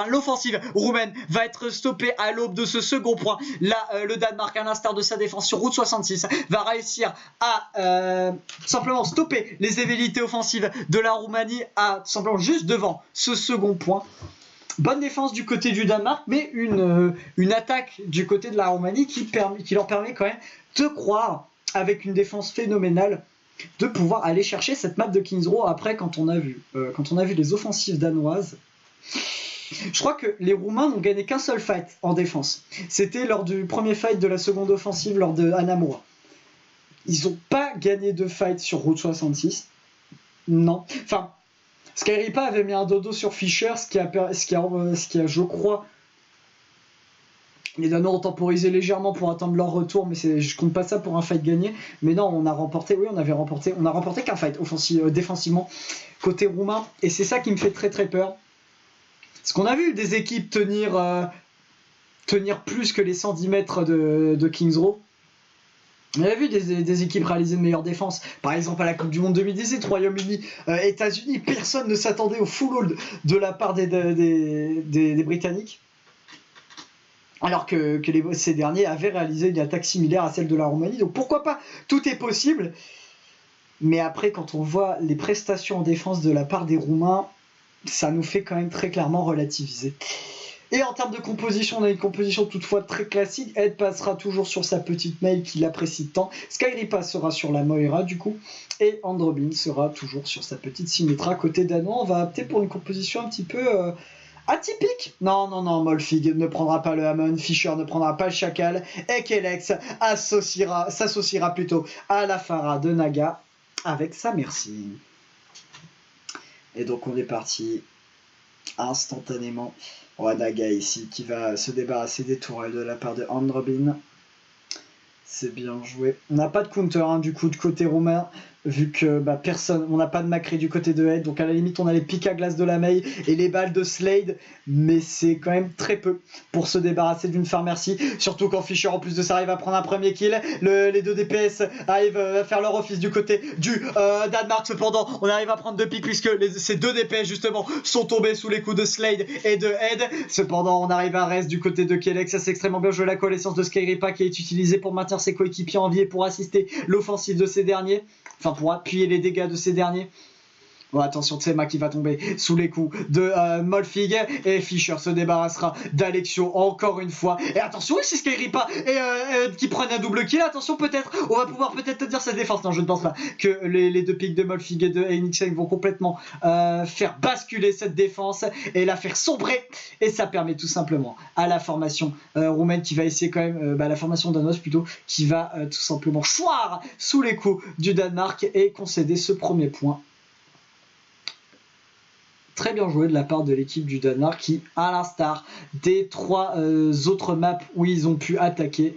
[SPEAKER 1] l'offensive roumaine va être stoppée à l'aube de ce second point. Là, le Danemark, à l'instar de sa défense sur route 66, va réussir à simplement stopper les velléités offensives de la Roumanie à simplement juste devant ce second point. Bonne défense du côté du Danemark, mais une attaque du côté de la Roumanie qui leur permet quand même de croire, avec une défense phénoménale, de pouvoir aller chercher cette map de Kings Row. Après, quand on a vu les offensives danoises, je crois que les Roumains n'ont gagné qu'un seul fight en défense. C'était lors du premier fight de la seconde offensive, lors de Hanamura. Ils n'ont pas gagné de fight sur Route 66. Non. Enfin, Skyripa avait mis un dodo sur Fischer, ce qui a, je crois, les Danois ont temporisé légèrement pour attendre leur retour, mais je compte pas ça pour un fight gagné. Mais non, on a remporté qu'un fight défensivement côté roumain, et c'est ça qui me fait très très peur. Parce qu'on a vu des équipes tenir plus que les 110 mètres de Kings Row. On a vu des équipes réaliser de meilleures défenses. Par exemple, à la Coupe du Monde 2018, Royaume-Uni, États-Unis, personne ne s'attendait au full hold de la part des Britanniques. Alors que ces derniers avaient réalisé une attaque similaire à celle de la Roumanie. Donc pourquoi pas, tout est possible. Mais après, quand on voit les prestations en défense de la part des Roumains, ça nous fait quand même très clairement relativiser. Et en termes de composition, on a une composition toutefois très classique. Ed passera toujours sur sa petite mail qu'il apprécie tant. Skyripa sera sur la Moira du coup. Et Androbin sera toujours sur sa petite Symmetra. Côté danois, on va opter pour une composition un petit peu atypique. Non, Molfig ne prendra pas le Hamon. Fischer ne prendra pas le Chacal. Et Kelex s'associera plutôt à la Farah de Naga avec sa Merci. Et donc on est parti instantanément. Naga ici qui va se débarrasser des tourelles de la part de Androbin. C'est bien joué. On n'a pas de counter du coup de côté roumain, vu que on n'a pas de Macri du côté de Head, donc à la limite on a les pics à glace de la Mei et les balles de Slade, mais c'est quand même très peu pour se débarrasser d'une Farmercy, surtout quand Fischer en plus de ça arrive à prendre un premier kill. Les deux DPS arrivent à faire leur office du côté du Danemark. Cependant on arrive à prendre deux pics puisque ces deux DPS justement sont tombés sous les coups de Slade et de Head. Cependant on arrive à reste du côté de Kelex. Ça c'est extrêmement bien joué, la connaissance de Skyripa qui est utilisée pour maintenir ses coéquipiers en vie et pour assister l'offensive de ces derniers, enfin pour appuyer les dégâts de ces derniers. Bon, attention, Tsema qui va tomber sous les coups de Molfig, et Fischer se débarrassera d'Alexio encore une fois. Et attention ici Skyripa et qui prennent un double kill. Attention, peut-être on va pouvoir peut-être dire cette défense. Non, je ne pense pas que les deux pics de Molfig et de Enixen vont complètement faire basculer cette défense et la faire sombrer. Et ça permet tout simplement à la formation roumaine qui va essayer quand même, la formation danoise plutôt, qui va tout simplement choir sous les coups du Danemark et concéder ce premier point. Très bien joué de la part de l'équipe du Danemark qui, à l'instar des trois autres maps où ils ont pu attaquer,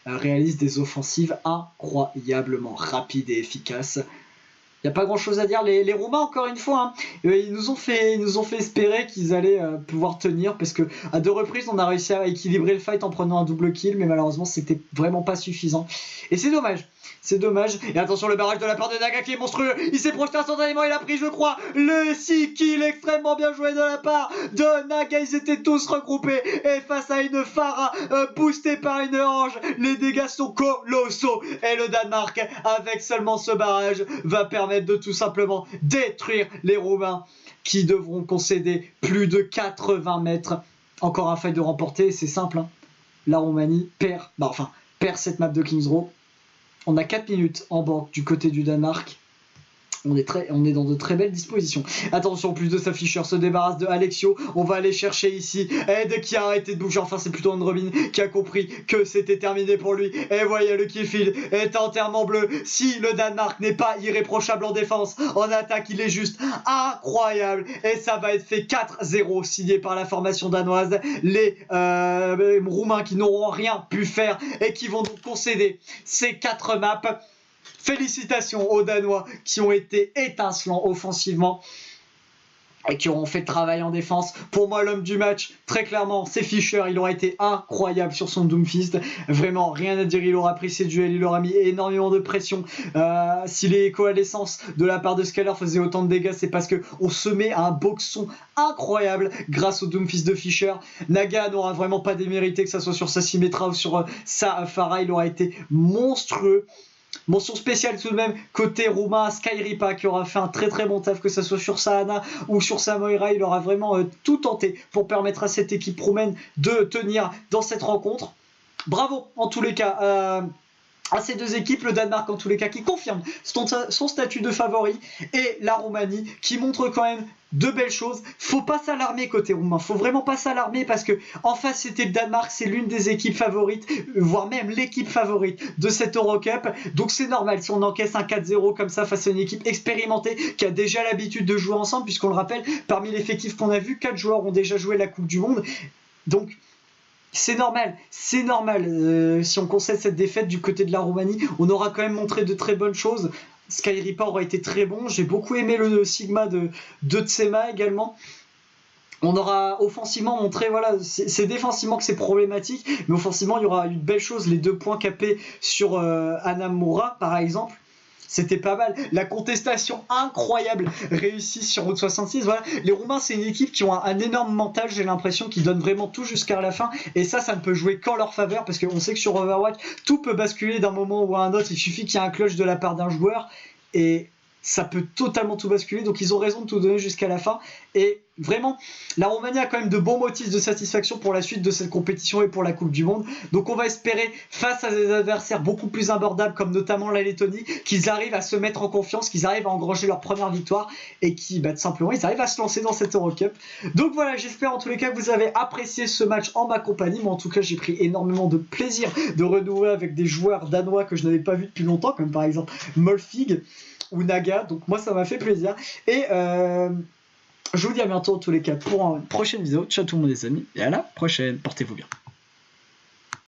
[SPEAKER 1] réalise des offensives incroyablement rapides et efficaces. Il n'y a pas grand chose à dire. Les Roumains, encore une fois, ils nous ont fait espérer qu'ils allaient pouvoir tenir, parce que à deux reprises on a réussi à équilibrer le fight en prenant un double kill, mais malheureusement c'était vraiment pas suffisant. Et c'est dommage. C'est dommage. Et attention, le barrage de la part de Naga qui est monstrueux. Il s'est projeté instantanément. Il a pris, je crois, le 6 kills extrêmement bien joué de la part de Naga. Ils étaient tous regroupés. Et face à une Farah boostée par une Orange, les dégâts sont colossaux. Et le Danemark, avec seulement ce barrage, va permettre de tout simplement détruire les Roumains qui devront concéder plus de 80 mètres. Encore un fight de remporter, c'est simple. Hein. La Roumanie perd cette map de Kings Row. On a 4 minutes en banque du côté du Danemark. On est dans de très belles dispositions. Attention, plus de sa Fischer se débarrasse de Alexio. On va aller chercher ici Ed qui a arrêté de bouger. Enfin, c'est plutôt Robin qui a compris que c'était terminé pour lui. Et voyez, le Killfield est entièrement bleu. Si le Danemark n'est pas irréprochable en défense, en attaque, il est juste incroyable. Et ça va être fait 4-0, signé par la formation danoise. Les Roumains qui n'auront rien pu faire et qui vont donc concéder ces 4 maps. Félicitations aux Danois qui ont été étincelants offensivement et qui auront fait le travail en défense. Pour moi, l'homme du match, très clairement, c'est Fischer. Il aura été incroyable sur son Doomfist. Vraiment, rien à dire. Il aura pris ses duels, il aura mis énormément de pression. Si les coalescences de la part de Scalar faisaient autant de dégâts, c'est parce qu'on se met à un boxon incroyable grâce au Doomfist de Fischer. Naga n'aura vraiment pas démérité, que ce soit sur sa Symmetra ou sur sa Pharah. Il aura été monstrueux. Mention spéciale tout de même côté roumain, Skyripa qui aura fait un très très bon taf, que ce soit sur sa Ana ou sur sa Moira. Il aura vraiment tout tenté pour permettre à cette équipe roumaine de tenir dans cette rencontre. Bravo en tous les cas à ces deux équipes, le Danemark en tous les cas qui confirme son statut de favori et la Roumanie qui montre quand même de belles choses. Faut pas s'alarmer côté roumain, faut vraiment pas s'alarmer parce que en face c'était le Danemark, c'est l'une des équipes favorites, voire même l'équipe favorite de cette Eurocup. Donc c'est normal si on encaisse un 4-0 comme ça face à une équipe expérimentée qui a déjà l'habitude de jouer ensemble, puisqu'on le rappelle, parmi l'effectif qu'on a vu, 4 joueurs ont déjà joué la Coupe du Monde. Donc c'est normal. Si on concède cette défaite du côté de la Roumanie, on aura quand même montré de très bonnes choses. Skyripa aura été très bon. J'ai beaucoup aimé le Sigma de Tsema également. On aura offensivement montré, voilà, c'est défensivement que c'est problématique, mais offensivement il y aura eu de belles choses. Les 2 points capés sur Anamura par exemple. C'était pas mal. La contestation incroyable réussie sur Route 66. Voilà. Les Roumains, c'est une équipe qui ont un énorme mental, j'ai l'impression, qui donne vraiment tout jusqu'à la fin. Et ça ne peut jouer qu'en leur faveur, parce qu'on sait que sur Overwatch, tout peut basculer d'un moment ou à un autre. Il suffit qu'il y ait un clutch de la part d'un joueur. Et ça peut totalement tout basculer. Donc ils ont raison de tout donner jusqu'à la fin. Et vraiment, la Roumanie a quand même de bons motifs de satisfaction pour la suite de cette compétition et pour la Coupe du Monde. Donc on va espérer, face à des adversaires beaucoup plus abordables, comme notamment la Lettonie, qu'ils arrivent à se mettre en confiance, qu'ils arrivent à engranger leur première victoire et qui, tout simplement, ils arrivent à se lancer dans cette Eurocup. Donc voilà, j'espère en tous les cas que vous avez apprécié ce match en ma compagnie. Moi en tout cas, j'ai pris énormément de plaisir de renouer avec des joueurs danois que je n'avais pas vus depuis longtemps, comme par exemple Molfig ou Naga. Donc moi ça m'a fait plaisir. Et je vous dis à bientôt en tous les cas pour une prochaine vidéo. Ciao tout le monde les amis et à la prochaine. Portez-vous bien.